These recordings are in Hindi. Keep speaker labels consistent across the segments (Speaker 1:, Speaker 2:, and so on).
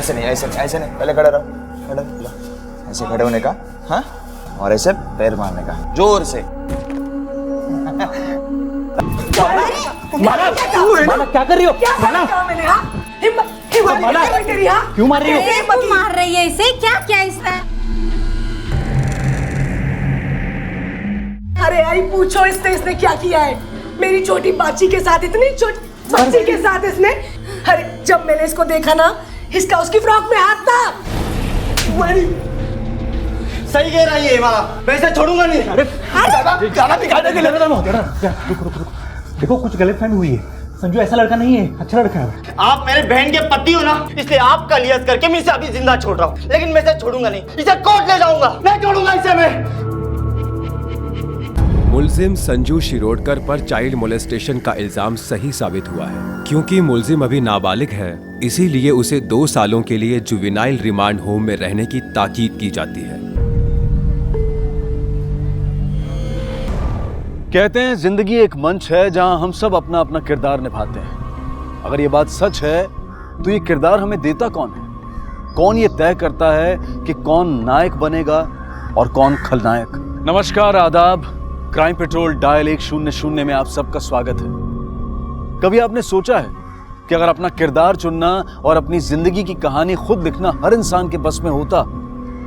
Speaker 1: ऐसे नहीं, ऐसे नहीं, ऐसे नहीं, पहले खड़े रहो, खड़े लो। ऐसे खड़े होने का, हाँ, और ऐसे पैर मारने का, जोर से।
Speaker 2: माना क्या कर रही हो? माना क्यों मार रही हो?
Speaker 3: क्यों मार रही है इसे? क्या क्या इसने?
Speaker 4: अरे आई पूछो इसने क्या किया है? मेरी छोटी बाची के साथ, इतनी छोटी बच्ची के साथ इसने। अरे जब मैंने इसको देखा ना, इसका उसकी फ्रॉक में हाथ था।
Speaker 5: सही कह रही है माला, मैं इसे छोड़ूंगा नहीं।
Speaker 2: अरे ज्यादा दिखाने के लिए रुको, देखो कुछ गलतफहमी हुई है। संजू ऐसा लड़का नहीं है, अच्छा लड़का है।
Speaker 5: आप मेरे बहन के पति हो ना, इसलिए आपका लिहाज करके मैं इसे अभी जिंदा छोड़ रहा हूँ, लेकिन मैं इसे छोड़ूंगा नहीं, इसे कोर्ट ले जाऊंगा, नहीं छोड़ूंगा इसे मैं।
Speaker 6: मुल्जिम संजू शिरोडकर पर चाइल्ड मोलेस्टेशन का इल्जाम सही साबित हुआ है। क्योंकि मुल्जिम अभी नाबालिग है, इसीलिए उसे 2 सालों के लिए जुवेनाइल रिमांड होम में रहने की ताकीद की जाती है।
Speaker 7: कहते हैं जिंदगी एक मंच है जहां हम सब अपना अपना किरदार निभाते हैं। अगर ये बात सच है तो ये किरदार हमें देता कौन है? कौन ये तय करता है कि कौन नायक बनेगा और कौन खलनायक? नमस्कार, आदाब। क्राइम पेट्रोल डायल 100 में आप सबका स्वागत है। कभी आपने सोचा है कि अगर अपना किरदार चुनना और अपनी जिंदगी की कहानी खुद लिखना हर इंसान के बस में होता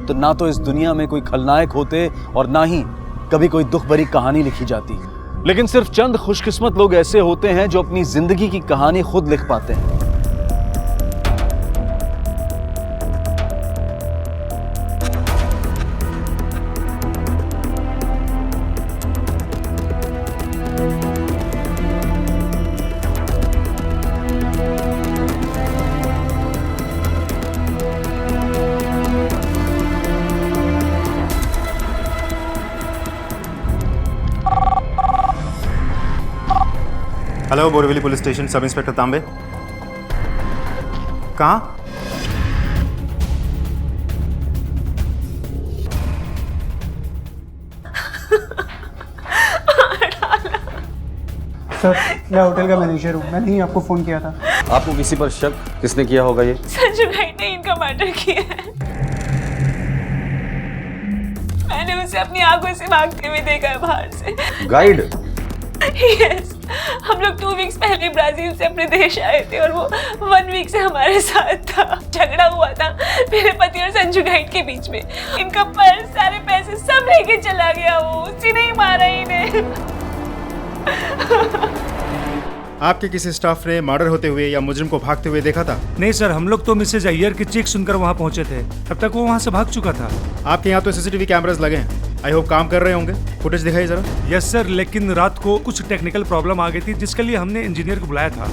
Speaker 7: तो ना तो इस दुनिया में कोई खलनायक होते और ना ही कभी कोई दुख भरी कहानी लिखी जाती। लेकिन सिर्फ चंद खुशकिस्मत लोग ऐसे होते हैं जो अपनी जिंदगी की कहानी खुद लिख पाते हैं।
Speaker 8: Hello, Borivali police station, sub inspector तांबे। कहाँ?
Speaker 9: सर, मैं होटल का मैनेजर हूँ, मैंने ही आपको फ़ोन किया था।
Speaker 7: आपको किसी पर शक किसने किया होगा? ये
Speaker 10: संजू गाइड ने इनका मर्डर किया है। मैंने उसे अपनी आंखों से भागते हुए देखा है बाहर से।
Speaker 7: गाइड?
Speaker 10: यस, हम लोग 2 वीक्स पहले ब्राजील से अपने देश आए थे और वो 1 वीक से हमारे साथ था। झगड़ा हुआ था मेरे पति और संजू गाइड के बीच में। इनका पर्स, सारे पैसे सब लेके चला गया। वो उसी ने ही मारा इन्हें।
Speaker 8: आपके किसी स्टाफ ने मर्डर होते हुए या मुजरिम को भागते हुए देखा था?
Speaker 11: नहीं सर, हम लोग तो मिसेज अय्यर की चीख सुनकर वहाँ पहुँचे थे, तब तक वो वहाँ से भाग चुका था।
Speaker 8: आपके यहाँ तो सीसीटीवी कैमरास लगे हैं, आई होप काम कर रहे होंगे। फुटेज दिखाइए जरा।
Speaker 11: यस सर, लेकिन रात को कुछ टेक्निकल प्रॉब्लम आ गई थी जिसके लिए हमने इंजीनियर को बुलाया था।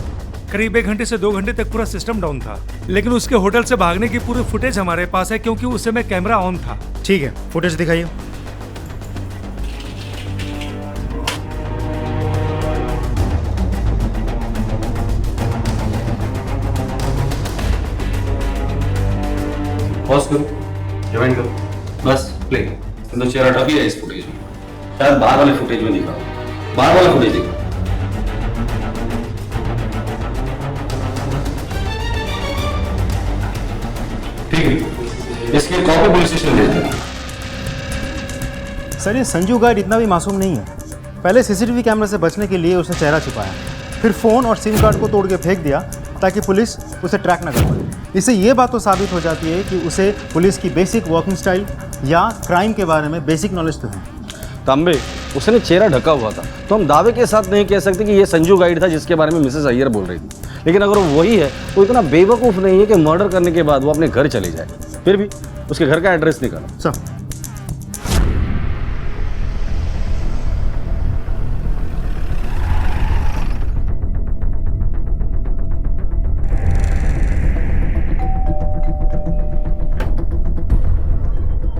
Speaker 11: करीब 1 घंटे से 2 घंटे तक पूरा सिस्टम डाउन था, लेकिन उसके होटल से भागने की पूरी फुटेज हमारे पास है क्योंकि उस समय कैमरा ऑन था।
Speaker 8: ठीक है, फुटेज दिखाइए।
Speaker 12: पॉज करो, रिवाइंड करो, बस प्ले। तो चेहरा ढक ही है इस फुटेज में, शायद बाहर वाले फुटेज में दिखा, बाहर वाला फुटेज दिखा। ठीक है, इसकी कॉपी पुलिस स्टेशन ले जाओ।
Speaker 8: सर, ये संजू गाइड इतना भी मासूम नहीं है। पहले सीसीटीवी कैमरा से बचने के लिए उसने चेहरा छिपाया, फिर फ़ोन और सिम कार्ड को तोड़ के फेंक दिया ताकि पुलिस उसे ट्रैक ना कर पाए। इससे ये बात तो साबित हो जाती है कि उसे पुलिस की बेसिक वर्किंग स्टाइल या क्राइम के बारे में बेसिक नॉलेज तो है।
Speaker 7: तांबे, उसने चेहरा ढका हुआ था तो हम दावे के साथ नहीं कह सकते कि ये संजू गाइड था जिसके बारे में मिसेस अय्यर बोल रही थी। लेकिन अगर वो वही है तो इतना बेवकूफ़ नहीं है कि मर्डर करने के बाद वो अपने घर चले जाए। फिर भी उसके घर का एड्रेस निकाला।
Speaker 8: सर,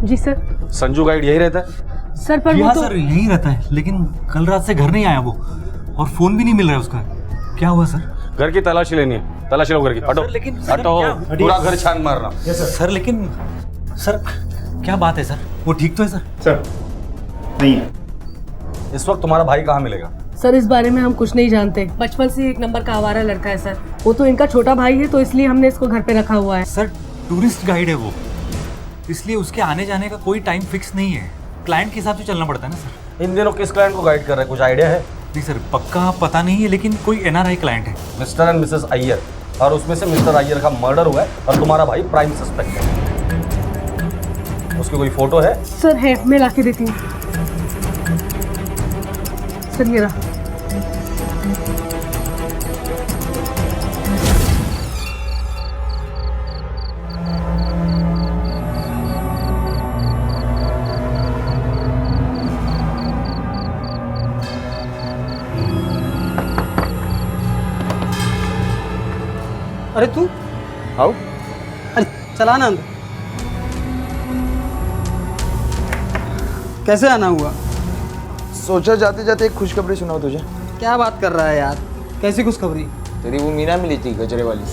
Speaker 4: जी सर।
Speaker 7: संजू गाइड यही रहता है?
Speaker 4: सर पर वो तो
Speaker 2: सर यहीं रहता है, लेकिन कल रात से घर नहीं आया वो, और फोन भी नहीं मिल रहा है उसका। क्या हुआ सर?
Speaker 7: घर की तलाशी लेनी है, तलाशी लो घर की। हटो,
Speaker 2: लेकिन
Speaker 7: हटो, पूरा घर छान मारना।
Speaker 2: सर लेकिन सर क्या बात है सर, वो ठीक तो है सर?
Speaker 8: सर नहीं है।
Speaker 7: इस वक्त तुम्हारा भाई कहाँ मिलेगा?
Speaker 4: सर इस बारे में हम कुछ नहीं जानते। बचपन से 1 नंबर का आवारा लड़का है सर। वो तो इनका छोटा भाई है, तो इसलिए हमने इसको घर पे रखा हुआ है।
Speaker 2: सर टूरिस्ट गाइड है वो, इसलिए उसके आने जाने का कोई टाइम फिक्स नहीं है। क्लाइंट के हिसाब से चलना पड़ता है ना सर।
Speaker 12: इन दिनों किस क्लाइंट को गाइड कर रहे हैं, कुछ आइडिया है?
Speaker 2: नहीं सर, पक्का पता नहीं है, लेकिन कोई NRI क्लाइंट है।
Speaker 12: मिस्टर एंड मिसेस अय्यर, और उसमें से मिस्टर अय्यर का मर्डर हुआ है और तुम्हारा भाई प्राइम सस्पेक्ट है। उसकी कोई फोटो है?
Speaker 4: सर है, मैं ला के देती हूँ। सर ये रहा।
Speaker 9: अरे तू
Speaker 1: आओ।
Speaker 9: अरे चला ना अंदर। कैसे आना हुआ?
Speaker 1: सोचा जाते जाते एक खुशखबरी सुनाओ तुझे।
Speaker 9: क्या बात कर रहा है यार, कैसी खुशखबरी?
Speaker 1: तेरी वो मीना मिली थी गजरे वाली।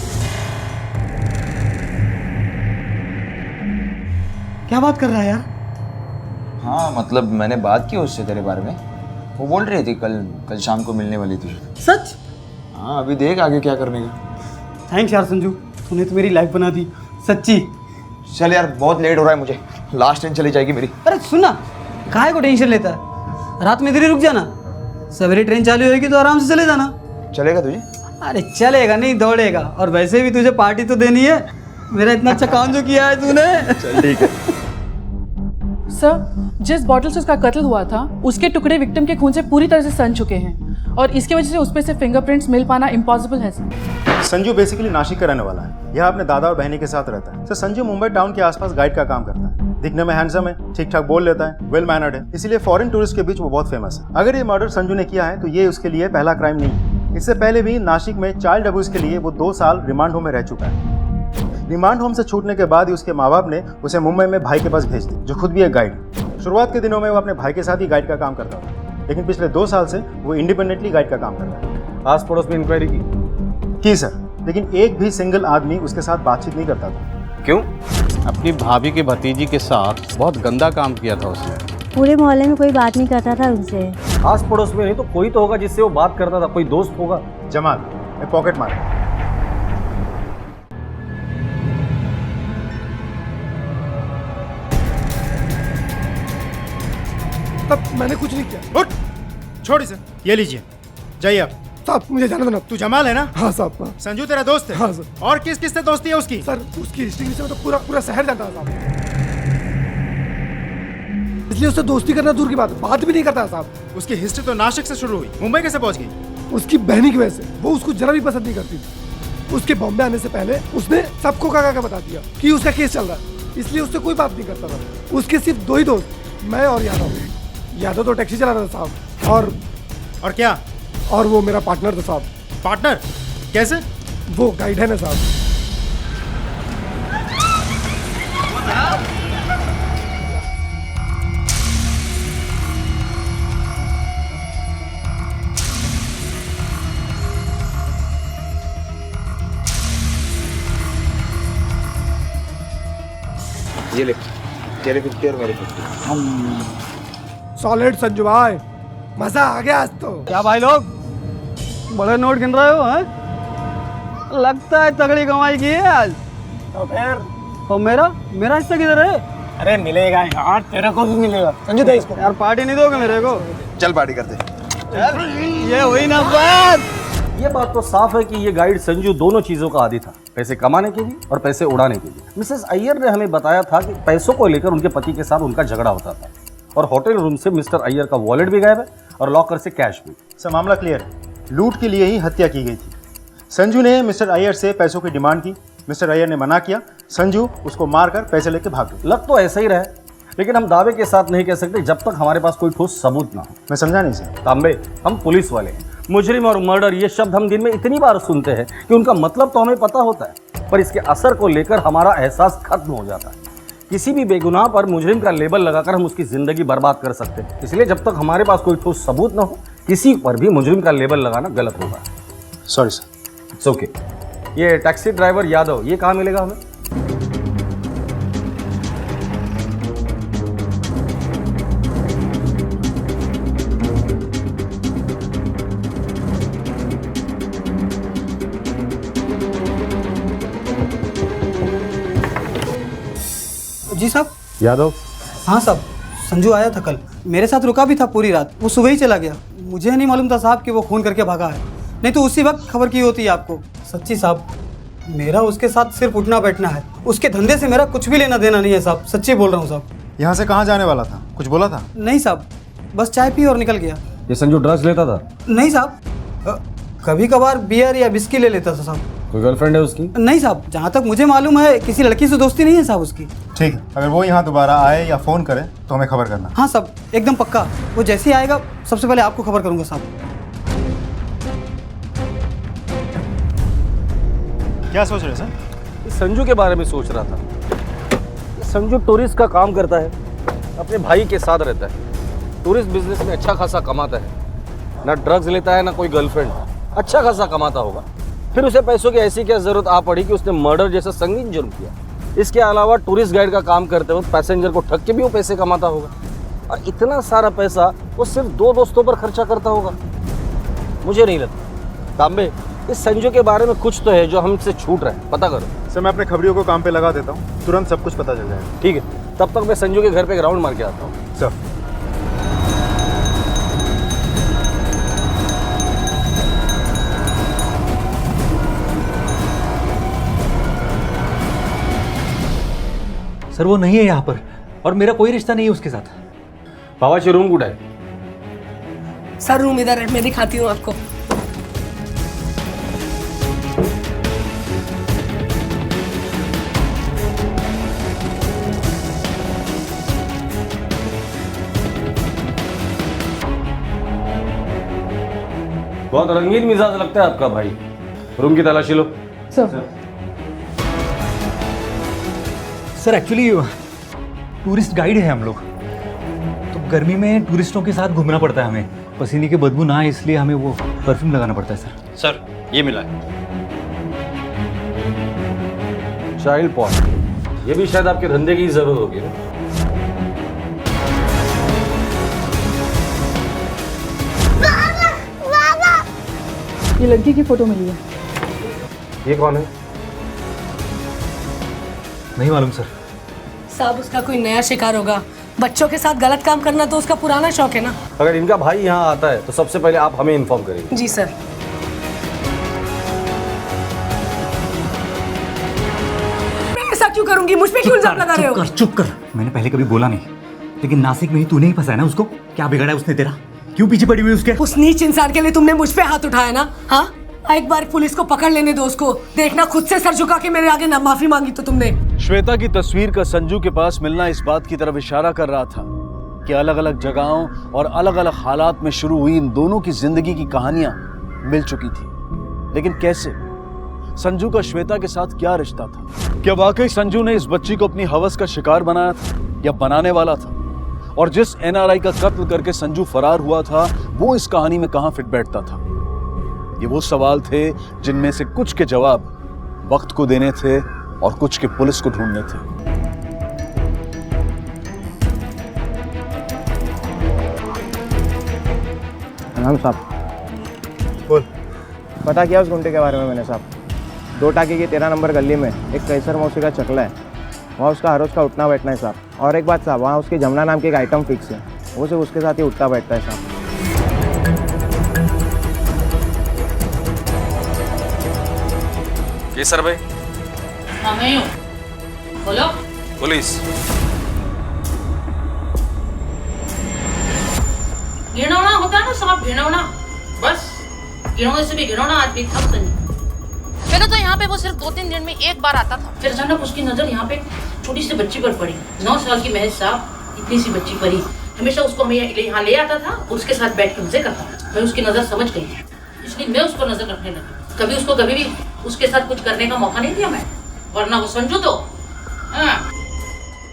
Speaker 9: क्या बात कर रहा है यार?
Speaker 1: हाँ मतलब मैंने बात की उससे तेरे बारे में। वो बोल रही थी कल शाम को मिलने वाली थी।
Speaker 9: सच?
Speaker 1: हाँ अभी देख आगे क्या करने का।
Speaker 9: थैंक्स यार संजू, तूने तो मेरी लाइफ बना दी सच्ची।
Speaker 1: चल यार बहुत लेट हो रहा है मुझे, लास्ट ट्रेन चली जाएगी मेरी।
Speaker 9: अरे सुनना, काहे को टेंशन लेता है? रात में इधर ही रुक जाना, सवेरे ट्रेन चालू होगी तो आराम से चले जाना।
Speaker 1: चलेगा तुझे?
Speaker 9: अरे चलेगा नहीं, दौड़ेगा। और वैसे भी तुझे पार्टी तो देनी है, मेरा इतना अच्छा काम जो किया है तूने।
Speaker 1: चल ठीक है।
Speaker 13: सर, जिस बॉटल से उसका कत्ल हुआ था उसके टुकड़े विक्टिम के खून से पूरी तरह से सन चुके हैं और इसकी वजह से उस पे से फिंगरप्रिंट्स मिल पाना इम्पॉसिबल है सर।
Speaker 8: संजू बेसिकली नासिक का रहने वाला है, यह अपने दादा और बहनी के साथ रहता है। सर संजू मुंबई टाउन के आसपास गाइड का काम करता है। दिखने में हैंडसम है, ठीक ठाक बोल लेता है, वेल मैनर्ड है, इसलिए फॉरेन टूरिस्ट के बीच वो बहुत फेमस है। अगर ये मर्डर संजू ने किया है तो ये उसके लिए पहला क्राइम नहीं है। इससे पहले भी नासिक में चाइल्ड अब्यूज के लिए वो 2 साल रिमांड होम में रह चुका है। रिमांड होम से छूटने के बाद ही उसके माँ बाप ने उसे मुंबई में भाई के पास भेज दिया, जो खुद भी एक गाइड है। शुरुआत के दिनों में वो अपने भाई के साथ ही गाइड का काम करता था, लेकिन पिछले 2 साल से वो इंडिपेंडेंटली गाइड का काम कर रहा है।
Speaker 12: आस पड़ोस में इंक्वायरी की
Speaker 8: सर, लेकिन एक भी सिंगल आदमी उसके साथ बातचीत नहीं करता था।
Speaker 12: क्यों?
Speaker 14: अपनी भाभी के भतीजी के साथ बहुत गंदा काम किया था उसने।
Speaker 15: पूरे मोहल्ले में कोई बात नहीं करता था उनसे।
Speaker 12: आस पड़ोस में नहीं तो कोई तो होगा जिससे वो बात करता था, कोई दोस्त होगा।
Speaker 8: जमाल, एक पॉकेट मार।
Speaker 11: तब मैंने कुछ नहीं किया।
Speaker 8: उठ, छोड़ इसे। ये लीजिए, जाइए आप।
Speaker 11: साहब मुझे जाने दो ना।
Speaker 8: तू जमाल है ना?
Speaker 11: हाँ साहब।
Speaker 8: संजू तेरा दोस्त है?
Speaker 11: हाँ सर।
Speaker 8: और किस किस से दोस्ती है उसकी?
Speaker 11: सर उसकी हिस्ट्री से तो पूरा शहर जानता है साहब, इसलिए उससे दोस्ती करना दूर की बात भी नहीं करता साहब।
Speaker 8: उसकी हिस्ट्री तो नासिक से शुरू हुई, मुंबई कैसे पहुंच गई?
Speaker 11: उसकी बहनी की वजह से। वो उसको जरा भी पसंद नहीं करती थी। उसके बॉम्बे आने से पहले उसने सबको का बता दिया कि उसका केस चल रहा है, इसलिए उससे कोई बात नहीं करता था। उसके सिर्फ 2 ही दोस्त, मैं और यादव तो टैक्सी चला रहा था साहब,
Speaker 8: और क्या?
Speaker 11: और वो मेरा पार्टनर था साहब।
Speaker 8: पार्टनर? कैसे?
Speaker 11: वो गाइड है ना साहब।
Speaker 1: ये ले, तेरे 50 और मेरे 50।
Speaker 11: सॉलिड संजू भाई, मजा आ गया आज तो।
Speaker 9: क्या भाई लोग बड़े नोट गिन रहे हो हैं? लगता है तगड़ी कमाई की है आज।
Speaker 5: तो फिर?
Speaker 9: तो मेरा हिस्सा किधर है?
Speaker 5: अरे मिलेगा यार, तेरे को भी मिलेगा। संजू दे इसको।
Speaker 9: यार पार्टी नहीं दोगे मेरे को?
Speaker 1: चल पार्टी करते।
Speaker 9: ये हुई ना बात।
Speaker 12: ये बात तो साफ है कि ये गाइड संजू दोनों चीजों का आदी था, पैसे कमाने के लिए और पैसे उड़ाने के लिए। मिसेस अय्यर ने हमें बताया था कि पैसों को लेकर उनके पति के साथ उनका झगड़ा होता था और होटल रूम से मिस्टर अय्यर का वॉलेट भी गायब है और लॉकर से कैश भी।
Speaker 8: सर मामला क्लियर है, लूट के लिए ही हत्या की गई थी। संजू ने मिस्टर अय्यर से पैसों की डिमांड की, मिस्टर अय्यर ने मना किया, संजू उसको मारकर पैसे लेके भाग गए।
Speaker 12: लग तो ऐसा ही रहा, लेकिन हम दावे के साथ नहीं कह सकते जब तक हमारे पास कोई ठोस सबूत ना हो।
Speaker 8: मैं समझा नहीं सर।
Speaker 12: तांबे, हम पुलिस वाले हैं। मुजरिम और मर्डर ये शब्द हम दिन में इतनी बार सुनते हैं कि उनका मतलब तो हमें पता होता है, पर इसके असर को लेकर हमारा एहसास खत्म हो जाता है। किसी भी बेगुनाह पर मुजरिम का लेबल लगाकर हम उसकी जिंदगी बर्बाद कर सकते हैं, इसलिए जब तक हमारे पास कोई ठोस सबूत ना हो किसी पर भी मुजरिम का लेबल लगाना गलत होगा।
Speaker 8: Sorry sir.
Speaker 12: It's okay. ये टैक्सी ड्राइवर यादव, ये कहाँ मिलेगा हमें?
Speaker 9: जी साहब।
Speaker 7: यादव?
Speaker 9: हाँ साहब, संजू आया था कल, मेरे साथ रुका भी था पूरी रात। वो सुबह ही चला गया। मुझे नहीं मालूम था साहब कि वो खून करके भागा है, नहीं तो उसी वक्त खबर की होती है आपको। सच्ची साहब, मेरा उसके साथ सिर्फ उठना बैठना है, उसके धंधे से मेरा कुछ भी लेना देना नहीं है साहब, सच्ची बोल रहा हूँ साहब।
Speaker 8: यहाँ से कहाँ जाने वाला था, कुछ बोला था?
Speaker 9: नहीं साहब, बस चाय पी और निकल गया।
Speaker 7: ये संजू ड्रग्स लेता था?
Speaker 9: नहीं साहब, कभी कभार बियर या बिस्की ले लेता था साहब।
Speaker 7: कोई गर्लफ्रेंड है उसकी?
Speaker 9: नहीं साहब, जहाँ तक मुझे मालूम है किसी लड़की से दोस्ती नहीं है साहब उसकी।
Speaker 8: ठीक है, अगर वो यहाँ दोबारा आए या फ़ोन करे तो हमें खबर करना।
Speaker 9: हाँ साहब, एकदम पक्का। वो जैसे ही आएगा सबसे पहले आपको खबर करूँगा साहब।
Speaker 8: क्या सोच रहे सर?
Speaker 12: संजू के बारे में सोच रहा था। संजू टूरिस्ट का काम करता है, अपने भाई के साथ रहता है, टूरिस्ट बिजनेस में अच्छा खासा कमाता है, ना ड्रग्स लेता है ना कोई गर्लफ्रेंड, अच्छा खासा कमाता होगा। फिर उसे पैसों की ऐसी क्या जरूरत आ पड़ी कि उसने मर्डर जैसा संगीन जुर्म किया। इसके अलावा टूरिस्ट गाइड का काम करते वक्त पैसेंजर को ठग के भी वो पैसे कमाता होगा, और इतना सारा पैसा वो सिर्फ 2 दोस्तों पर खर्चा करता होगा। मुझे नहीं लगता। तांबे, इस संजू के बारे में कुछ तो है जो हमसे छूट रहा है, पता करो।
Speaker 8: सर मैं अपने खबरियों को काम पे लगा देता हूँ, तुरंत सब कुछ पता चल जाएगा।
Speaker 12: ठीक है, तब तक मैं संजू के घर पे एक राउंड मार के आता हूँ।
Speaker 8: सर
Speaker 2: सर वो नहीं है यहाँ पर, और मेरा कोई रिश्ता नहीं है उसके साथ।
Speaker 12: बाबाची रूम कुठे आहे?
Speaker 4: सर रूम इधर है, मैं दिखाती हूँ आपको।
Speaker 12: बहुत रंगीन मिजाज लगता है आपका भाई। रूम की तलाशी लो।
Speaker 2: सर एक्चुअली टूरिस्ट गाइड है हम लोग, तो गर्मी में टूरिस्टों के साथ घूमना पड़ता है हमें, पसीने की बदबू ना आए इसलिए हमें वो परफ्यूम लगाना पड़ता है सर।
Speaker 14: सर ये मिला है।
Speaker 12: चाइल्ड पॉर्न, ये भी शायद आपके धंधे की जरूरत होगी ना?
Speaker 13: ये लड़की की फोटो मिली है।
Speaker 12: ये कौन है?
Speaker 2: नहीं मालूम सर।
Speaker 4: साहब उसका कोई नया शिकार होगा। बच्चों के साथ गलत काम करना तो उसका पुराना शौक है ना।
Speaker 12: अगर इनका भाई यहाँ आता है तो सबसे पहले आप हमें इन्फॉर्म करेंगे।
Speaker 4: जी सर। मैं ऐसा क्यों करूंगी, मुझ पे क्यों इल्जाम लगा रहे हो?
Speaker 2: चुप कर। मैंने पहले कभी बोला नहीं, लेकिन नासिक में ही तूने ही फंसाया ना उसको। क्या बिगाड़ा उसने तेरा? क्यों पीछे पड़ी हुई उसके?
Speaker 4: उस नीच इंसान के लिए तुमने मुझ पे हाथ उठाया ना? हाँ, एक बार पुलिस को पकड़ लेने दो उसको, देखना खुद से सर झुका के मेरे आगे ना माफी मांगी तो तुमने।
Speaker 7: श्वेता की तस्वीर का संजू के पास मिलना इस बात की तरफ इशारा कर रहा था कि अलग अलग जगहों और अलग अलग हालात में शुरू हुई इन दोनों की जिंदगी की कहानियां मिल चुकी थी। लेकिन कैसे? संजू का श्वेता के साथ क्या रिश्ता था? क्या वाकई संजू ने इस बच्ची को अपनी हवस का शिकार बनाया था या बनाने वाला था? और जिस एनआरआई का कत्ल करके संजू फरार हुआ था वो इस कहानी में कहां फिट बैठता था? ये वो सवाल थे जिनमें से कुछ के जवाब वक्त को देने थे और कुछ के पुलिस को ढूंढने थे।
Speaker 1: नाम साहब बोल। पता किया उस गुंडे के बारे में मैंने साहब। 2 टाके की 13 नंबर गली में एक कैसर मौसी का चकला है, वहाँ उसका हर रोज का उठना बैठना है साहब। और एक बात साहब, वहाँ उसकी जमुना नाम की एक आइटम फिक्स है, वो सिर्फ उसके साथ ही उठता बैठता है साहब।
Speaker 14: केसर भाई?
Speaker 10: हाँ मैं हूँ, बोलो।
Speaker 14: पुलिस।
Speaker 10: घिनौना होता है ना साहब, घिनौना, बस घिनौने से भी घिनौना आदमी थक संजू। पहले तो यहाँ पे वो सिर्फ 2-3 दिन में एक बार आता था, फिर अचानक उसकी नजर यहाँ पे छोटी सी बच्ची पर पड़ी। 9 साल की महज साहब, इतनी सी बच्ची पड़ी। हमेशा उसको हमें यहाँ ले आता था, उसके साथ बैठ के मजे करता था। मैं उसकी नजर समझ गई, इसलिए मैं उस पर नजर रखने लगी। कभी उसको कभी भी उसके साथ कुछ करने का मौका नहीं दिया मैं, वरना वो संजू तो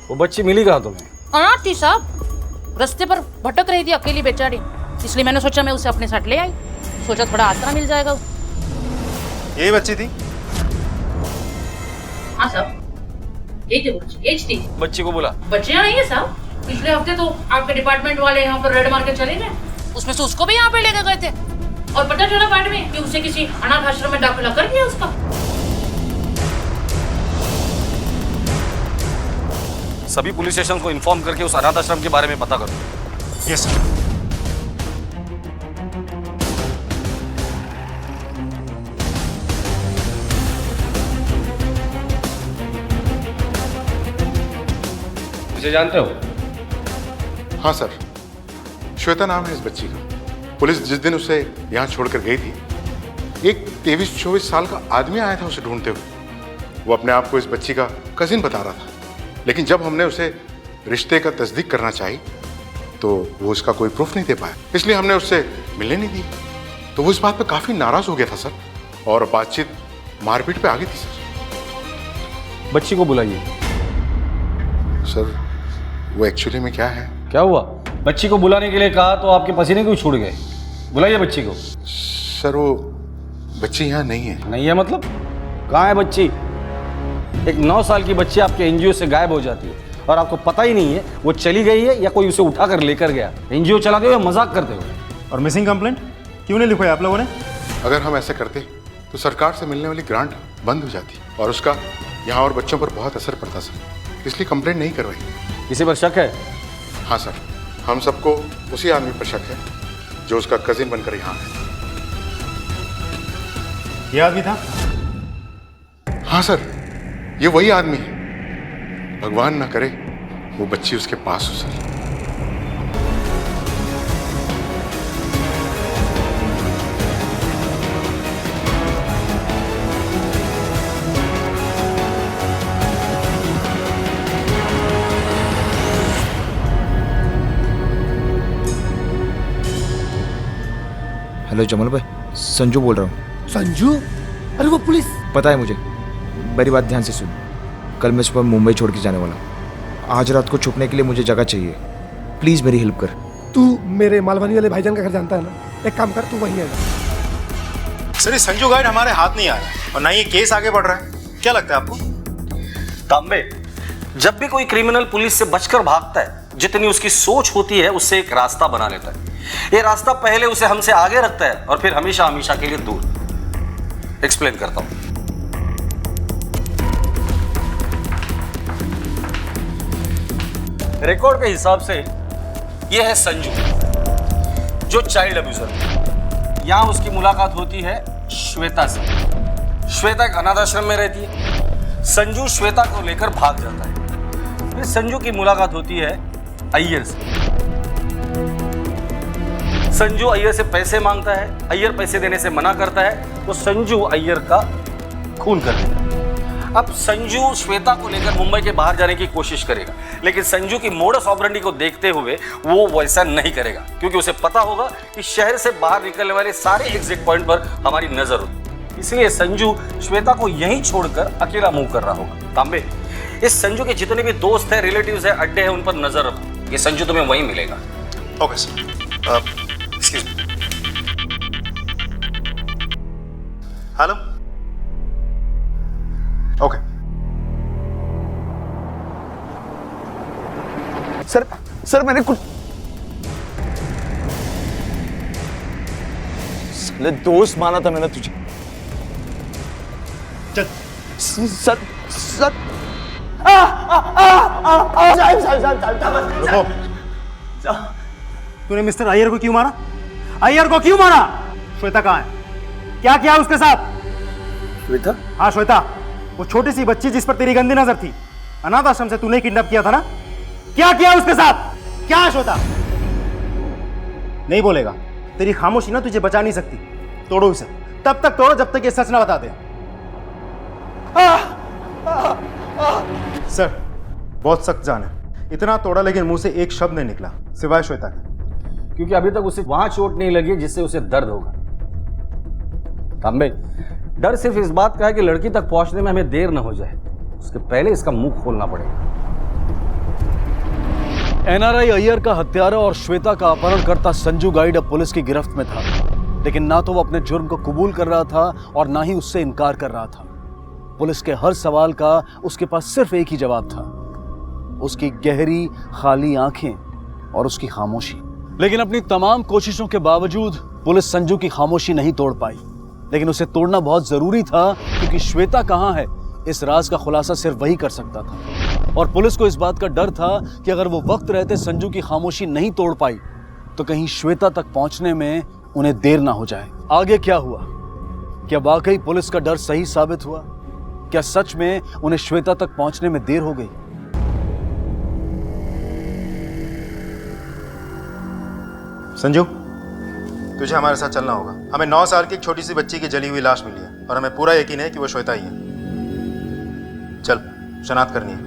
Speaker 12: वो बच्ची मिली कहाँ तुम्हें?
Speaker 10: अनाथ थी साहब, रास्ते पर भटक रही थी अकेली बेचारी, इसलिए मैंने सोचा मैं उसे अपने साथ ले आई। सोचा थोड़ा आसरा मिल जाएगा।
Speaker 8: यही बच्ची थी?
Speaker 10: हाँ साहब, यही थी बच्ची, एज थी।
Speaker 14: बच्ची को बोला?
Speaker 10: बच्चे यहाँ नहीं है साहब, पिछले हफ्ते तो आपके डिपार्टमेंट वाले यहाँ पर रेड मार के चले गए, उसमें से उसको भी यहाँ पे लेके गए थे। और पता चला बाद में कि उसे किसी अनाथ आश्रम में दाखिला कर दिया उसका।
Speaker 12: सभी पुलिस स्टेशन को इन्फॉर्म करके उस अनाथ आश्रम के बारे में पता करो।
Speaker 8: Yes sir.
Speaker 12: इसे जानते हो?
Speaker 16: हाँ सर, श्वेता नाम है इस बच्ची का। पुलिस जिस दिन उसे यहाँ छोड़कर गई थी, एक 23-24 साल का आदमी आया था उसे ढूंढते हुए। वो अपने आप को इस बच्ची का कजिन बता रहा था, लेकिन जब हमने उसे रिश्ते का तस्दीक करना चाहिए तो वो उसका कोई प्रूफ नहीं दे पाया, इसलिए हमने उससे मिलने नहीं दी। तो वो इस बात पे काफी नाराज हो गया था सर, और बातचीत मारपीट पे आ गई थी सर।
Speaker 12: बच्ची को बुलाइए।
Speaker 16: सर वो एक्चुअली में क्या है?
Speaker 12: क्या हुआ? बच्ची को बुलाने के लिए कहा तो आपके पसीने क्यों छूट गए? बुलाइए बच्ची को।
Speaker 16: सर वो बच्ची यहाँ नहीं है।
Speaker 12: नहीं है मतलब? कहाँ है बच्ची? एक 9 साल की बच्ची आपके एनजीओ से गायब हो जाती है और आपको पता ही नहीं है वो चली गई है या कोई उसे उठाकर लेकर गया। एनजीओ चलाते हुए मजाक करते हुए।
Speaker 8: और मिसिंग कंप्लेंट क्यों नहीं लिखवाया आप लोगों ने?
Speaker 16: अगर हम ऐसे करते तो सरकार से मिलने वाली ग्रांट बंद हो जाती और उसका यहाँ और बच्चों पर बहुत असर पड़ता सर, इसलिए कंप्लेंट नहीं करवाई।
Speaker 12: किसी पर शक है?
Speaker 16: हाँ सर, हम सबको उसी आदमी पर शक है जो उसका कजिन बनकर यहाँ है।
Speaker 8: ये आदमी था?
Speaker 16: हाँ सर, ये वही आदमी है। भगवान ना करे वो बच्ची उसके पास हो सर।
Speaker 17: हेलो जमल भाई, संजू बोल रहा हूँ।
Speaker 18: संजू? अरे वो पुलिस।
Speaker 17: पता है मुझे, मेरी बात ध्यान से सुन। कल मैं सुबह मुंबई छोड़ के जाने वाला हूँ। आज रात को छुपने के लिए मुझे जगह चाहिए, प्लीज मेरी हेल्प कर।
Speaker 18: तू मेरे मालवानी वाले भाईजान का घर जानता है ना? एक काम कर, तू वहीं आ।
Speaker 8: सर ये संजू गाइड हमारे हाथ नहीं आ रहा और ना ये केस आगे बढ़ रहा है, क्या लगता है आपको?
Speaker 12: तांबे, जब भी कोई क्रिमिनल पुलिस से बचकर भागता है, जितनी उसकी सोच होती है उससे एक रास्ता बना लेता है। ये रास्ता पहले उसे हमसे आगे रखता है और फिर हमेशा हमेशा के लिए दूर। एक्सप्लेन करता हूं। रिकॉर्ड के हिसाब से यह है संजू, जो चाइल्ड अब्यूजर। यहां उसकी मुलाकात होती है श्वेता से। श्वेता एक अनाथ आश्रम में रहती है। संजू श्वेता को लेकर भाग जाता है। फिर संजू की मुलाकात होती है अय्यर से। संजू अय्यर से पैसे मांगता है, अय्यर पैसे देने से मना करता है तो संजू अय्यर का खून कर देता है। अब संजू श्वेता को लेकर मुंबई के बाहर जाने की कोशिश करेगा, लेकिन संजू की मोडस ऑपरेंडी को देखते हुए वो वैसा नहीं करेगा, क्योंकि उसे पता होगा कि शहर से बाहर निकलने वाले सारे एग्जिट पॉइंट पर हमारी नजर होती। इसलिए संजू श्वेता को यहीं छोड़कर अकेला मूव कर रहा होगा। तांबे, इस संजू के जितने भी दोस्त हैं, रिलेटिव्स हैं, अड्डे हैं, उन पर नजर रखो। ये संजू तुम्हें वहीं मिलेगा।
Speaker 8: Okay sir. Excuse me. Hello. Okay
Speaker 17: sir मैंने कुछ साले दोस्त माना था मैंने तुझे।
Speaker 8: चल।
Speaker 17: सर
Speaker 8: रुको। तूने मिस्टर अय्यर को क्यों मारा? अय्यर को क्यों मारा? श्वेता कहाँ है? क्या किया उसके साथ?
Speaker 12: श्वेता?
Speaker 8: हाँ श्वेता, वो छोटी सी बच्ची जिस पर तेरी गंदी नजर थी। अनाथ आश्रम से तूने किडनैप किया था ना? क्या किया उसके साथ? क्या है श्वेता? नहीं बोलेगा। तेरी खामोशी ना तुझे बचा नहीं सकती। तोड़ो इसे, तब तक तोड़ो जब तक ये सच ना बता दे। सर बहुत सख्त जान है। इतना तोड़ा लेकिन मुंह से एक शब्द नहीं निकला सिवाय श्वेता के।
Speaker 12: क्योंकि अभी तक उसे वहां चोट नहीं लगी जिससे उसे दर्द होगा। तांबे, डर सिर्फ इस बात का है कि लड़की तक पहुंचने में हमें देर न हो जाए। उसके पहले इसका मुंह खोलना पड़ेगा।
Speaker 7: एनआरआई अय्यर का हत्यारा और श्वेता का अपहरणकर्ता संजू गाइड अब पुलिस की गिरफ्त में था, लेकिन ना तो वो अपने जुर्म को कबूल कर रहा था और ना ही उससे इनकार कर रहा था। पुलिस के हर सवाल का उसके पास सिर्फ एक ही जवाब था, उसकी गहरी खाली आंखें और उसकी खामोशी। लेकिन अपनी तमाम कोशिशों के बावजूद पुलिस संजू की खामोशी नहीं तोड़ पाई, लेकिन उसे तोड़ना बहुत जरूरी था, क्योंकि श्वेता कहाँ है इस राज का खुलासा सिर्फ वही कर सकता था। और पुलिस को इस बात का डर था कि अगर वो वक्त रहते संजू की खामोशी नहीं तोड़ पाई तो कहीं श्वेता तक पहुंचने में उन्हें देर ना हो जाए। आगे क्या हुआ? क्या वाकई पुलिस का डर सही साबित हुआ? क्या सच में उन्हें श्वेता तक पहुंचने में देर हो गई?
Speaker 8: संजू, तुझे हमारे साथ चलना होगा। हमें 9 साल की एक छोटी सी बच्ची की जली हुई लाश मिली है और हमें पूरा यकीन है कि वो श्वेता ही है। चल, शनाख्त करनी है।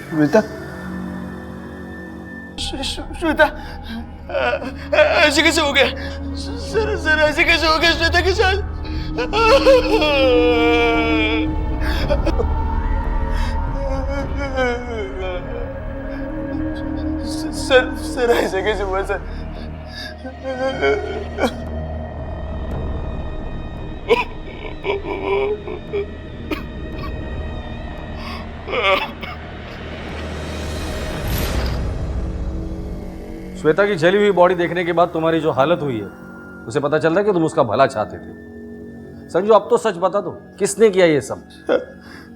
Speaker 5: श्वेता, श्वेता ऐसे कैसे हो गया? सर ऐसे कैसे हो गया श्वेता के साथ? सर ऐसे कैसे हुआ सर?
Speaker 12: श्वेता की जली हुई बॉडी देखने के बाद तुम्हारी जो हालत हुई है उसे पता चल रहा है कि तुम उसका भला चाहते थे। संजू, अब तो सच बता दो, किसने किया ये सब?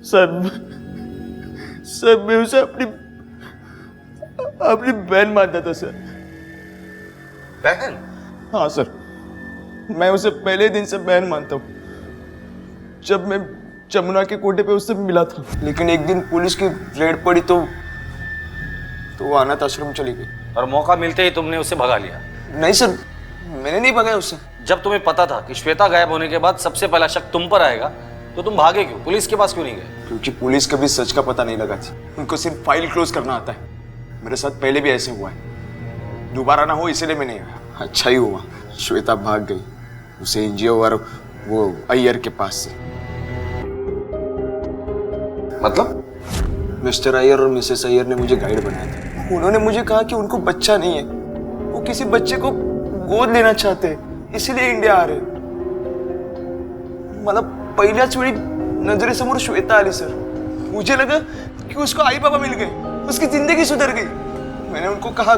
Speaker 5: सर मैं उसे अपनी बहन मानता था सर।
Speaker 12: बहन?
Speaker 5: हाँ सर, मैं उसे पहले दिन से बहन मानता हूँ। जब मैं जमुना के कोटे पे उससे मिला था, लेकिन एक दिन पुलिस की रेड पड़ी तो वो अनाथ आश्रम चली गई
Speaker 12: और मौका मिलते ही तुमने उसे भगा लिया?
Speaker 5: नहीं सर, मैंने नहीं भगाया उसे।
Speaker 12: जब तुम्हें पता था कि श्वेता गायब होने के बाद सबसे पहला शक तुम पर आएगा तो तुम भागे क्यों? पुलिस के पास क्यों नहीं गए?
Speaker 5: क्योंकि पुलिस कभी सच का पता नहीं लगाती, उनको सिर्फ फाइल क्लोज करना आता है। मेरे साथ पहले भी ऐसे हुआ है, दोबारा ना हो इसलिए मैं नहीं आया। अच्छा ही हुआ श्वेता भाग गई, उसे एनजीओ और वो अय्यर के पास से।
Speaker 12: मतलब?
Speaker 5: मिस्टर अय्यर और मिसेस अय्यर ने मुझे गाइड बनाया था। उन्होंने मुझे कहा कि उनको बच्चा नहीं है, वो किसी बच्चे को गोद लेना चाहते हैं, इसीलिए इंडिया आ रहे। मतलब पहिल्याच वेळी नजरेसमोर श्वेता आली सर। मुझे लगा कि उसको आई बाबा मिल गए, उसकी जिंदगी सुधर गई। मैंने उनको कहा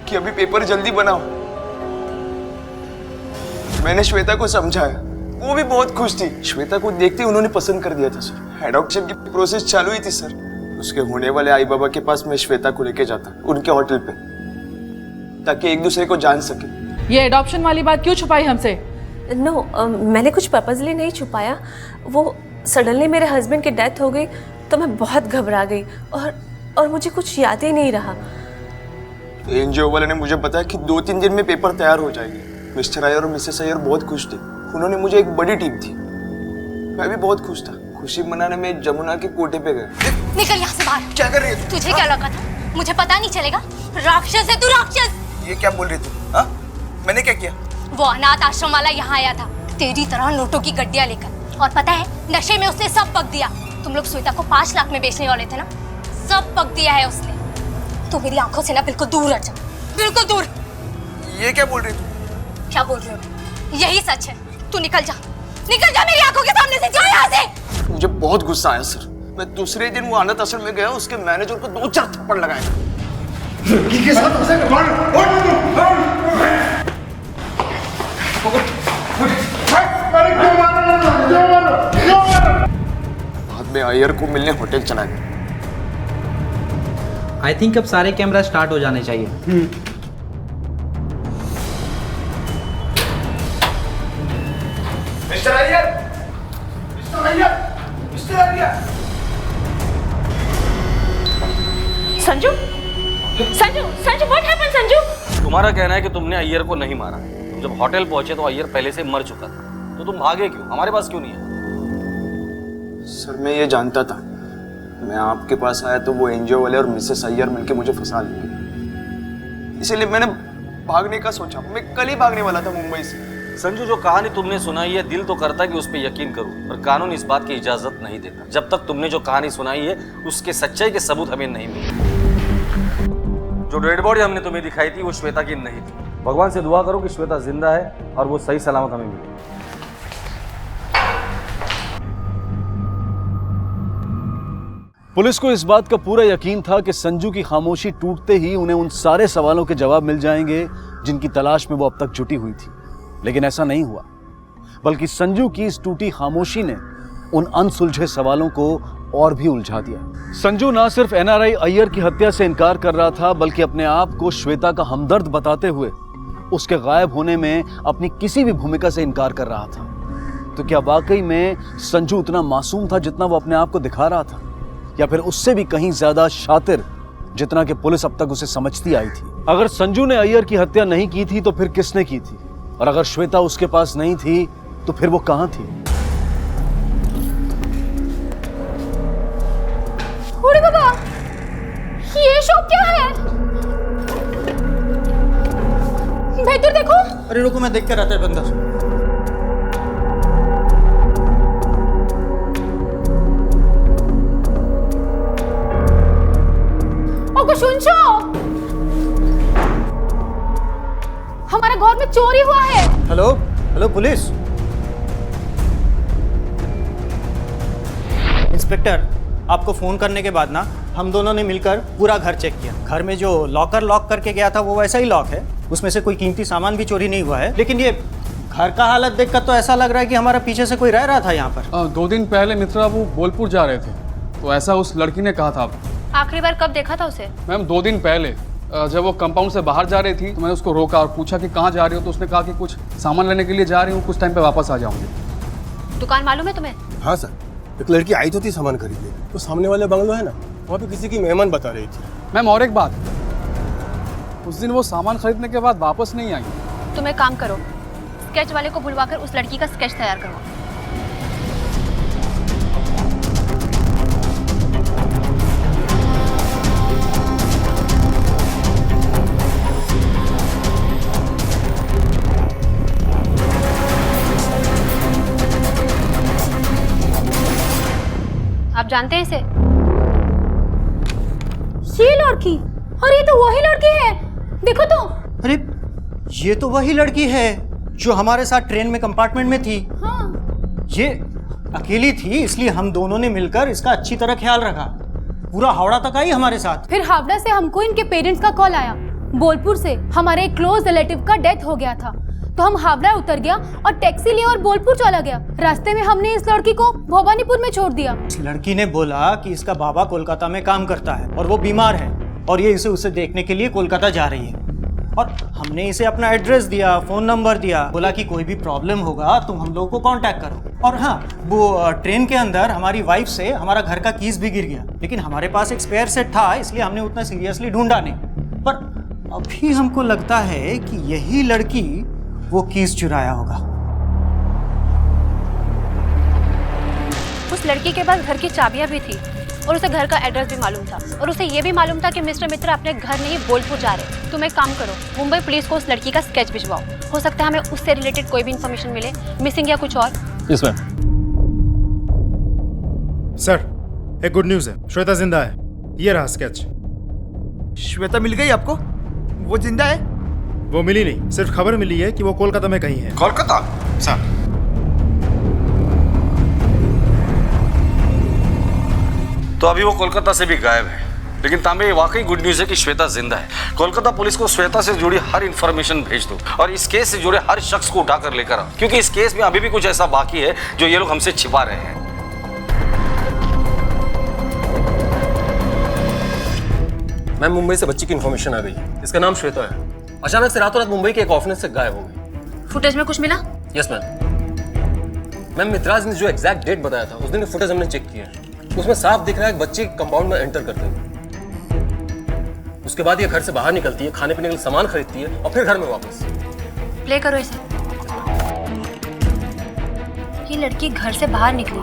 Speaker 5: कि अभी पेपर जल्दी बनाओ। मैंने श्वेता को समझाया, वो भी बहुत खुश थी। श्वेता को देखते ही उन्होंने पसंद कर दिया था सर। एडॉप्शन की प्रोसेस चालू ही थी सर। उसके होने वाले आई बाबा के पास मैं श्वेता को लेके जाता उनके होटल पे, ताकि एक दूसरे को जान सके।
Speaker 13: ये एडॉप्शन वाली बात क्यों छुपाई हमसे?
Speaker 10: मैंने कुछ पर्पजली नहीं छुपाया। वो सडनली मेरे हस्बैंड की डेथ हो गई तो मैं बहुत घबरा गई और मुझे कुछ याद ही नहीं रहा।
Speaker 5: एनजीओ वाले ने मुझे बताया कि 2-3 दिन में पेपर तैयार हो जाएंगे। मिस्टर अय्यर और मिसेस अय्यर बहुत खुश थे। उन्होंने मुझे एक बड़ी टीम थी, मैं भी बहुत खुश था। खुशी मनाने में जमुना के कोटे पे गए।
Speaker 3: निकल यहाँ से बाहर।
Speaker 5: क्या कर रही है?
Speaker 3: तुझे क्या लगा था मुझे पता नहीं चलेगा? राक्षस है तू, राक्षस।
Speaker 5: ये क्या बोल रही तू? हाँ, मैंने क्या किया?
Speaker 3: वो अनाथ आश्रम वाला यहाँ आया था तेरी तरह नोटों की गड्डियाँ लेकर, और पता है नशे में उसने सब पक दिया। तुम लोग श्वेता को 5 लाख में बेचने वाले थे ना, सब पक दिया है उसने। तू मेरी आंखों से ना बिल्कुल दूर हट जा, बिल्कुल दूर।
Speaker 5: ये क्या बोल रही तू?
Speaker 3: क्या बोल रही हो? यही सच है। तू निकल जा, निकल जा मेरी आंखों के सामने से, जा यहाँ से।
Speaker 5: मुझे बहुत गुस्सा आया सर। मैं दूसरे दिन वो अनाथ आश्रम में गया, उसके मैनेजर को 2-4 थप्पड़ लगाए।
Speaker 16: लड़की के साथ ऐसे
Speaker 5: बाद में अय्यर को मिलने होटल चला गया।
Speaker 19: आई थिंक अब सारे कैमरा स्टार्ट हो जाने चाहिए।
Speaker 5: Mister Iyer, mister Iyer, mister Iyer.
Speaker 10: Sanju, Sanju, Sanju, what happened Sanju?
Speaker 12: तुम्हारा कहना है कि तुमने अय्यर को नहीं मारा। तुम जब होटल पहुंचे तो अय्यर पहले से मर चुका था, तो तुम भागे क्यों? हमारे पास क्यों नहीं है?
Speaker 5: सर मैं ये जानता था, मैं आपके पास आया तो वो एनजीओ वाले और मिसेस अय्यर मिलके मुझे फंसा लेंगे, इसलिए मैंने भागने का सोचा। मैं कल ही भागने वाला था मुंबई से।
Speaker 12: संजू, जो कहानी तुमने सुनाई है दिल तो करता है कि उस पर यकीन करूं, पर कानून इस बात की इजाजत नहीं देता जब तक तुमने जो कहानी सुनाई है उसके सच्चाई के सबूत हमें नहीं मिले। जो डेड बॉडी हमने तुम्हें दिखाई थी वो श्वेता की नहीं थी। भगवान से दुआ करो कि श्वेता जिंदा है और वो सही सलामत हमें मिले।
Speaker 7: पुलिस को इस बात का पूरा यकीन था कि संजू की खामोशी टूटते ही उन्हें उन सारे सवालों के जवाब मिल जाएंगे जिनकी तलाश में वो अब तक जुटी हुई थी। लेकिन ऐसा नहीं हुआ, बल्कि संजू की इस टूटी खामोशी ने उन अनसुलझे सवालों को और भी उलझा दिया। संजू ना सिर्फ एनआरआई अय्यर की हत्या से इनकार कर रहा था, बल्कि अपने आप को श्वेता का हमदर्द बताते हुए उसके गायब होने में अपनी किसी भी भूमिका से इनकार कर रहा था। तो क्या वाकई में संजू उतना मासूम था जितना वो अपने आप को दिखा रहा था, या फिर उससे भी कहीं ज्यादा शातिर जितना कि पुलिस अब तक उसे समझती आई थी? अगर संजू ने अय्यर की हत्या नहीं की थी तो फिर किसने की थी? और अगर श्वेता उसके पास नहीं थी तो फिर वो कहां थी?
Speaker 3: अरे बाबा, ये शॉप क्या है? भीतर देखो।
Speaker 19: अरे रुको, मैं देख कर आता है बंदा।
Speaker 3: ओको सुनछो, हमारे घर में चोरी हुआ है।
Speaker 19: हेलो हेलो पुलिस इंस्पेक्टर, आपको फ़ोन करने के बाद ना हम दोनों ने मिलकर पूरा घर चेक किया। घर में जो लॉकर लॉक करके गया था वो वैसा ही लॉक है, उसमें से कोई कीमती सामान भी चोरी नहीं हुआ है। लेकिन ये घर का हालत देखकर तो ऐसा लग रहा है कि हमारा पीछे से कोई रह रहा था यहाँ पर।
Speaker 14: 2 दिन पहले मित्रा वो बोलपुर जा रहे थे, तो ऐसा उस लड़की ने कहा था।
Speaker 3: आखिरी बार कब देखा था उसे?
Speaker 14: मैम 2 दिन पहले जब वो कंपाउंड से बाहर जा रही थी तो मैंने उसको रोका और पूछा कि कहाँ जा रही हो, तो उसने कहा कि कुछ सामान लेने के लिए जा रही हूँ, कुछ टाइम पे वापस आ जाऊँगी।
Speaker 3: दुकान मालूम है तुम्हें?
Speaker 20: हाँ सर, एक लड़की आई तो थी सामान खरीदने, तो सामने वाले बंगलो है ना, वहाँ पे किसी की मेहमान बता रही थी।
Speaker 14: मैम और एक बात, उस दिन वो सामान खरीदने के बाद वापस नहीं आई।
Speaker 3: तुम एक काम करो, स्केच वाले को बुलवाकर उस लड़की का स्केच तैयार करवाओ। आप जानते हैं इसे? ये लड़की, और ये तो वही लड़की है, देखो तो।
Speaker 19: अरे ये तो वही लड़की है जो हमारे साथ ट्रेन में कंपार्टमेंट में थी।
Speaker 3: हाँ।
Speaker 19: ये अकेली थी, इसलिए हम दोनों ने मिलकर इसका अच्छी तरह ख्याल रखा। पूरा हावड़ा तक आई हमारे साथ।
Speaker 3: फिर हावड़ा से हमको इनके पेरेंट्स का कॉल आया। बोलपुर से हमारे एक क्लोज रिलेटिव का डेथ हो गया था, तो हम हावड़ा उतर गया और टैक्सी लिया और बोलपुर चला गया। रास्ते में हमने इस लड़की को भवानीपुर में छोड़ दिया।
Speaker 19: इस लड़की ने बोला कि इसका बाबा कोलकाता में काम करता है और वो बीमार है, और ये इसे उसे देखने के लिए कोलकाता जा रही है। और हमने इसे अपना एड्रेस दिया, फ़ोन नंबर दिया, बोला कि कोई भी प्रॉब्लम होगा तुम हम लोगों को कांटेक्ट करो। और हाँ, वो ट्रेन के अंदर हमारी वाइफ से हमारा घर का कीज भी गिर गया, लेकिन हमारे पास एक स्पेयर सेट था, इसलिए हमने उतना सीरियसली ढूंढा नहीं। पर अभी हमको लगता है कि यही लड़की वो कीज चुराया होगा।
Speaker 3: उस लड़की के पास घर की चाबियां भी थी और उसे घर का एड्रेस भी मालूम था, और उसे ये भी मालूम था कि मिस्टर मित्रा अपने घर नहीं बोलपुर जा रहे। तुम एक काम करो, मुंबई पुलिस को उस लड़की का स्केच भिजवाओ, हो सकता है हमें उससे रिलेटेड कोई भी इन्फॉर्मेशन मिले, मिसिंग या कुछ और।
Speaker 14: Yes ma'am.
Speaker 8: सर, एक गुड न्यूज़ है, श्वेता जिंदा है। ये रहा स्केच।
Speaker 17: श्वेता मिल गई आपको? वो जिंदा है?
Speaker 8: वो मिली नहीं, सिर्फ खबर मिली है कि वो कोलकाता में कहीं है।
Speaker 17: कोलकाता?
Speaker 8: सर,
Speaker 12: तो अभी वो कोलकाता से भी गायब है, लेकिन तांबे ये वाकई गुड न्यूज़ है कि श्वेता जिंदा है। कोलकाता पुलिस को श्वेता से जुड़ी हर इंफॉर्मेशन भेज दो और इस केस से जुड़े हर शख्स को उठाकर लेकर आओ, क्योंकि इस केस में अभी भी कुछ ऐसा बाकी है जो ये लोग हमसे छिपा रहे हैं।
Speaker 21: मैम, मुंबई से बच्ची की इन्फॉर्मेशन आ गई। इसका नाम श्वेता है। अचानक से रातों रात मुंबई के एक ऑर्फनेज से गायब हो गई।
Speaker 3: फुटेज में कुछ मिला?
Speaker 21: यस मैम, मित्राज ने जो एग्जैक्ट डेट बताया था उस दिन की फुटेज हमने चेक किया है। उसमें साफ दिख रहा है बच्ची कंपाउंड में एंटर करते हुए। उसके बाद ये घर से बाहर निकलती है, खाने पीने के लिए सामान खरीदती है और फिर घर में वापस।
Speaker 3: प्ले करो इसे। ये लड़की घर से बाहर निकली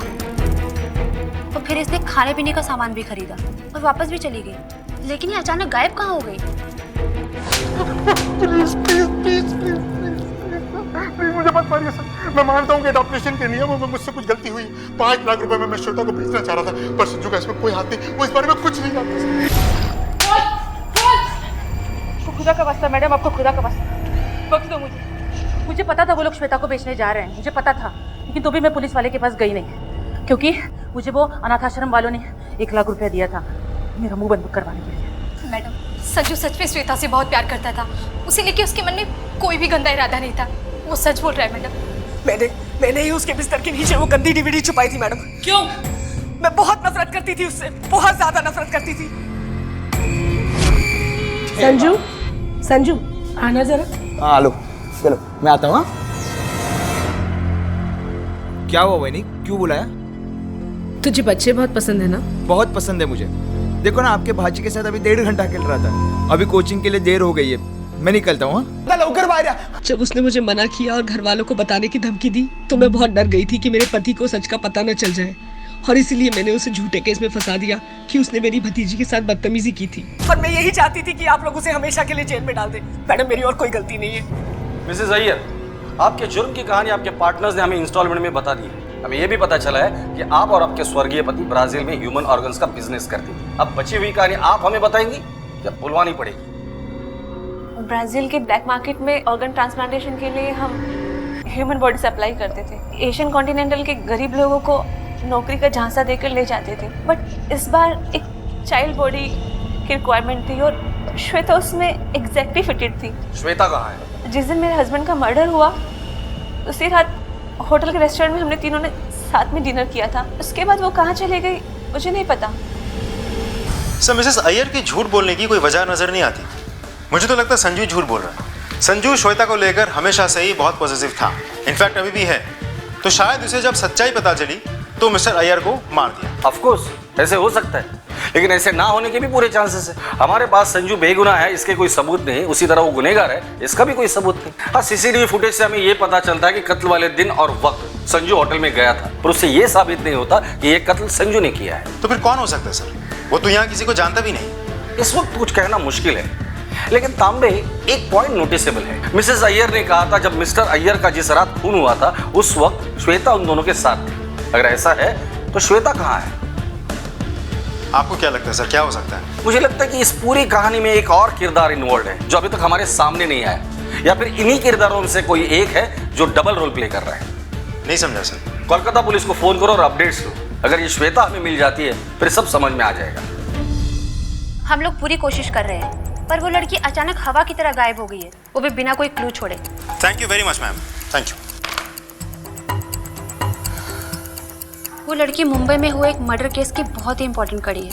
Speaker 3: और फिर इसने खाने पीने का सामान भी खरीदा और वापस भी चली गई, लेकिन ये अचानक गायब कहाँ हो गई?
Speaker 16: Please please please please please मुझे मत मारिए सर। मैं मानता हूँ कि ऑपरेशन के नियमों में मुझसे कुछ गलती हुई। 5 लाख रुपए में मैं श्वेता को भेजना चाह रहा था, पर संजू का इसमें कोई हाथ नहीं, वो इस बारे में कुछ नहीं जानता।
Speaker 13: आपको खुदा का वास्ता मैडम, आपको खुदा का वास्ता बख्श दो मुझे पता था वो लोग श्वेता को बेचने जा रहे हैं, मुझे पता था, लेकिन तो भी मैं पुलिस वाले के पास गई नहीं, क्योंकि मुझे वो अनाथ आश्रम वालों ने 1 लाख रुपया दिया था मेरा मुंह बंद करवाने के लिए।
Speaker 3: मैडम, संजू सच में श्वेता से बहुत प्यार करता था, उसे लेके उसके मन में कोई भी गंदा इरादा नहीं था। वो सच बोल रहा है मैडम।
Speaker 4: मैंने ही उसके बिस्तर के नीचे वो गंदी डीवीडी छुपाई थी मैडम।
Speaker 13: क्यों?
Speaker 4: मैं बहुत नफरत करती थी उससे, बहुत ज्यादा नफरत करती थी। संजू, संजू आना जरा।
Speaker 17: हाँ लो, चलो मैं आता हूँ। हाँ? क्या हुआ वैनी, क्यों बुलाया?
Speaker 13: तुझे बच्चे बहुत पसंद है ना?
Speaker 17: बहुत पसंद है मुझे। देखो ना, आपके भाजी के साथ अभी 1.5 घंटा खेल रहा था। अभी कोचिंग के लिए देर हो गई है, मैं निकलता हूँ।
Speaker 4: लौकर बाहर आ। जब उसने मुझे मना किया और घर वालों को बताने की धमकी दी तो मैं बहुत डर गई थी कि मेरे पति को सच का पता न चल जाए, और इसीलिए मैंने उसे झूठे केस में फंसा दिया कि उसने मेरी भतीजी के साथ बदतमीजी की थी। और मैं यही चाहती थी कि आप लोग उसे हमेशा के लिए जेल में डाल दें। मैडम, मेरी और कोई गलती नहीं है।
Speaker 12: मिसेस अय्यर, आपके जुर्म की कहानी आपके पार्टनर्स ने हमें इंस्टॉलमेंट में बता दी है। हमें यह भी पता चला है कि आप और आपके स्वर्गीय पति ब्राजील में ह्यूमन ऑर्गन्स का बिजनेस करते थे। अब बची हुई कहानी आप हमें बताएंगी या बुलवानी पड़ेगी?
Speaker 10: ब्राजील के ब्लैक मार्केट में ऑर्गन ट्रांसप्लांटेशन के लिए हम ह्यूमन बॉडी सप्लाई करते थे। एशियन कॉन्टिनेंटल के गरीब लोगों को नौकरी का झांसा देकर ले जाते थे, बट इस बार एक चाइल्ड बॉडी की रिक्वायरमेंट थी और श्वेता उसमें एग्जैक्टली फिटेड थी।
Speaker 12: श्वेता कहाँ है?
Speaker 10: जिस दिन मेरे हस्बैंड का मर्डर हुआ उसी रात होटल के रेस्टोरेंट में हमने तीनों ने साथ में डिनर किया था। उसके बाद वो कहाँ चले गई मुझे नहीं पता।
Speaker 8: सर, मिसेस अय्यर की झूठ बोलने की कोई वजह नजर नहीं आती। मुझे तो लगता है संजू झूठ बोल रहा है। संजू श्वेता को लेकर हमेशा से ही बहुत पॉजिटिव था, इनफैक्ट अभी भी है। तो शायद उसे जब सच्चाई पता चली तो मिस्टर अय्यर को मार दिया।
Speaker 12: ऑफ कोर्स ऐसे हो सकता है, लेकिन ऐसे ना होने के भी पूरे चांसेस है। हमारे पास संजू बेगुनाह है इसके कोई सबूत नहीं, उसी तरह वो गुनहगार है इसका भी कोई सबूत नहीं। हाँ, सीसीटीवी फुटेज से हमें ये पता चलता है कि कत्ल वाले दिन और वक्त संजू होटल में गया था, पर उससे ये साबित नहीं होता कि ये कत्ल संजू ने किया है।
Speaker 8: तो फिर कौन हो सकता है सर? वो तो यहाँ किसी को जानता भी नहीं।
Speaker 12: इस वक्त कुछ कहना मुश्किल है, लेकिन तांबे एक पॉइंट नोटिसेबल है। मिसेस अय्यर ने कहा था जब मिस्टर अय्यर का जिस रात खून हुआ था उस वक्त श्वेता उन दोनों के साथ थी। अगर ऐसा है तो श्वेता कहाँ है?
Speaker 8: आपको क्या लगता है सर, क्या हो सकता है?
Speaker 12: मुझे लगता है कि इस पूरी कहानी में एक और किरदार इन्वॉल्व है जो अभी तक हमारे सामने नहीं आया, या फिर इन्हीं किरदारों में से कोई एक है जो डबल रोल प्ले कर रहा है।
Speaker 8: नहीं समझा सर।
Speaker 12: कोलकाता पुलिस को फोन करो और अपडेट्स लो। अगर ये श्वेता हमें मिल जाती है फिर सब समझ में आ जाएगा।
Speaker 3: हम लोग पूरी कोशिश कर रहे हैं, पर वो लड़की अचानक हवा की तरह गायब हो गई है, वो भी बिना कोई क्लू छोड़े।
Speaker 8: Thank you very much ma'am, thank you.
Speaker 3: वो लड़की मुंबई में हुए एक मर्डर केस की बहुत ही इंपॉर्टेंट कड़ी है।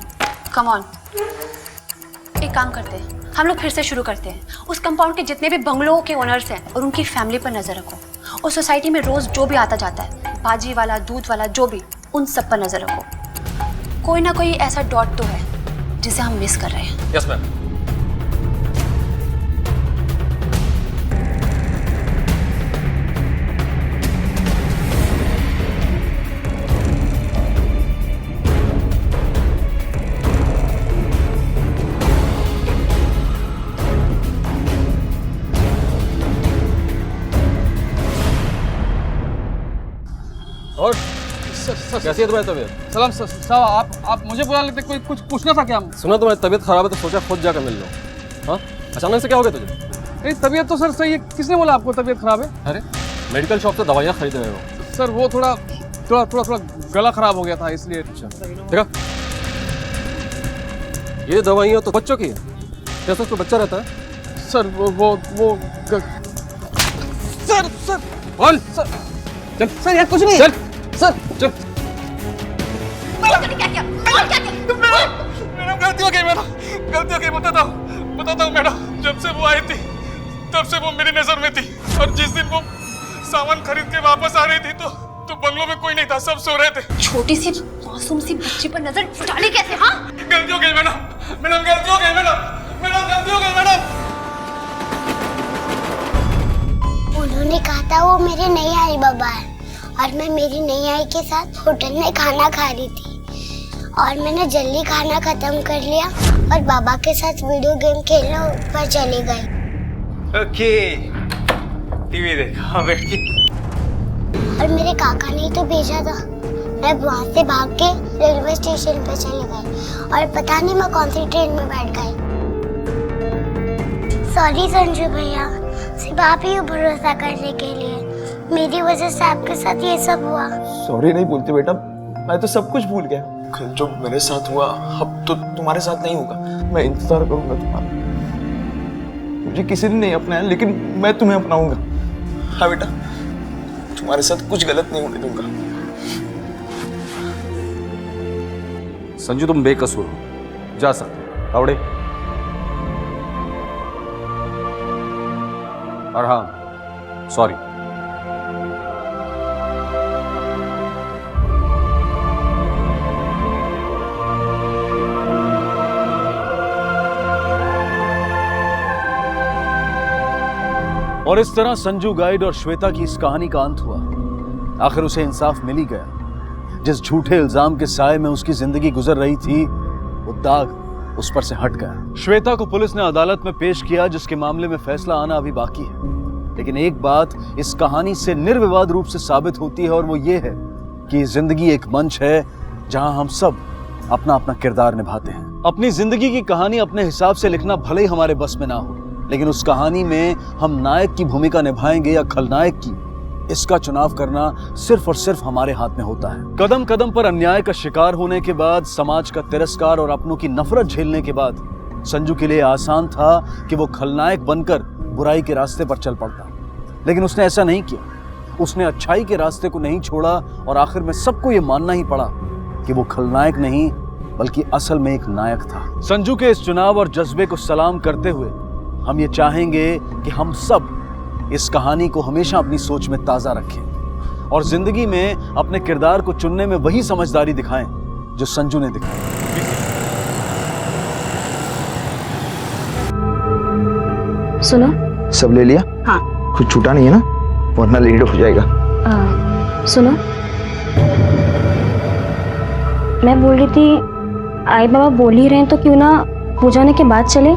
Speaker 3: कम ऑन, एक काम करते हैं, हम लोग फिर से शुरू करते हैं। उस कंपाउंड के जितने भी बंगलों के ओनर्स हैं और उनकी फैमिली पर नजर रखो। उस सोसाइटी में रोज जो भी आता जाता है, भाजी वाला, दूध वाला, जो भी, उन सब पर नजर रखो। कोई ना कोई ऐसा डॉट तो है जिसे हम मिस कर रहे हैं।
Speaker 21: Yes ma'am.
Speaker 14: और कैसी है तुम्हारी तबीयत? सलाम साहब, आप मुझे बुला लेते, कोई कुछ पूछना था क्या?
Speaker 21: सुना तुम्हारी तबीयत खराब है तो सोचा खुद जाकर मिल लो। हाँ, अचानक से क्या हो गया तुझे?
Speaker 14: नहीं, तबीयत तो सर सही है। किसने बोला आपको तबीयत खराब है?
Speaker 21: अरे मेडिकल शॉप से दवाइयाँ खरीद रहे हो?
Speaker 14: सर वो थोड़ा गला खराब हो गया था इसलिए।
Speaker 21: देखा, ये दवाइयाँ तो बच्चों की है, कैसे कोई बच्चा रहता है?
Speaker 14: सर वो सर बोल सर। चल सर, यार कुछ नहीं। चल सर, चल। मैडम गलती हो गई, मैडम गलती हो गई। बताता हूँ मैडम, जब से वो आई थी तब से वो मेरी नजर में थी, और जिस दिन वो सामान खरीद के वापस आ रही थी तो बंगलों में कोई नहीं था, सब सो रहे थे।
Speaker 3: छोटी सी मासूम सी बच्ची पर नजर डाली कैसे? हाँ,
Speaker 14: गलती हो गई मैडम गलती हो गई मैडम गलती हो गई मैडम।
Speaker 6: उन्होंने कहा था वो मेरे नई आई बाबा है, और मैं मेरी नई आई के साथ होटल में खाना खा रही थी, और मैंने जल्दी खाना खत्म कर लिया और बाबा के साथ वीडियो गेम खेलने ऊपर चली गई।
Speaker 19: ओके, टीवी देखा बैठ के।
Speaker 6: और मेरे काका ने तो भेजा था। मैं वहाँ से भाग के रेलवे स्टेशन पे चली गई, और पता नहीं मैं कौन सी ट्रेन में बैठ गई। सॉरी संजू भैया, सिर्फ आप ही भरोसा करने के लिए, मेरी वजह से आपके साथ ये सब हुआ।
Speaker 5: सॉरी नहीं बोलते बेटा, मैं तो सब कुछ भूल गया। जो मेरे साथ हुआ अब तो तुम्हारे साथ नहीं होगा। मैं इंतजार करूंगा तुम्हारा। मुझे किसी ने नहीं अपनाया, लेकिन मैं तुम्हें अपनाऊंगा। हाँ बेटा, तुम्हारे साथ कुछ गलत नहीं होने दूंगा।
Speaker 12: संजू तुम बेकसूर हो, जा सकते हो। तावड़े और हाँ सॉरी।
Speaker 7: और इस तरह संजू गाइड और श्वेता की इस कहानी का अंत हुआ। आखिर उसे इंसाफ मिल ही गया। जिस झूठे इल्जाम के साए में उसकी जिंदगी गुजर रही थी, वो दाग उस पर से हट गया। श्वेता को पुलिस ने अदालत में पेश किया, जिसके मामले में फैसला आना अभी बाकी है। लेकिन एक बात इस कहानी से निर्विवाद रूप से साबित होती है, और वो ये है कि जिंदगी एक मंच है जहां हम सब अपना अपना किरदार निभाते हैं। अपनी जिंदगी की कहानी अपने हिसाब से लिखना भले ही हमारे बस में ना हो, लेकिन उस कहानी में हम नायक की भूमिका निभाएंगे या खलनायक की, इसका चुनाव करना सिर्फ और सिर्फ हमारे हाथ में होता है। कदम कदम पर अन्याय का शिकार होने के बाद, समाज का तिरस्कार और अपनों की नफरत झेलने के बाद संजू के लिए आसान था कि वो खलनायक बनकर बुराई के रास्ते पर चल पड़ता, लेकिन उसने ऐसा नहीं किया। उसने अच्छाई के रास्ते को नहीं छोड़ा और आखिर में सबको ये मानना ही पड़ा कि वो खलनायक नहीं बल्कि असल में एक नायक था। संजू के इस चुनाव और जज्बे को सलाम करते हुए हम ये चाहेंगे कि हम सब इस कहानी को हमेशा अपनी सोच में ताजा रखें और जिंदगी में अपने किरदार को चुनने में वही समझदारी दिखाएं जो संजू ने दिखाई।
Speaker 15: सुनो,
Speaker 17: सब ले लिया?
Speaker 15: हाँ।
Speaker 17: कुछ छूटा नहीं है ना, वरना लेट हो जाएगा।
Speaker 15: सुनो, मैं बोल रही थी आई बाबा बोल ही रहे हैं तो क्यों ना हो जाने के बाद चले।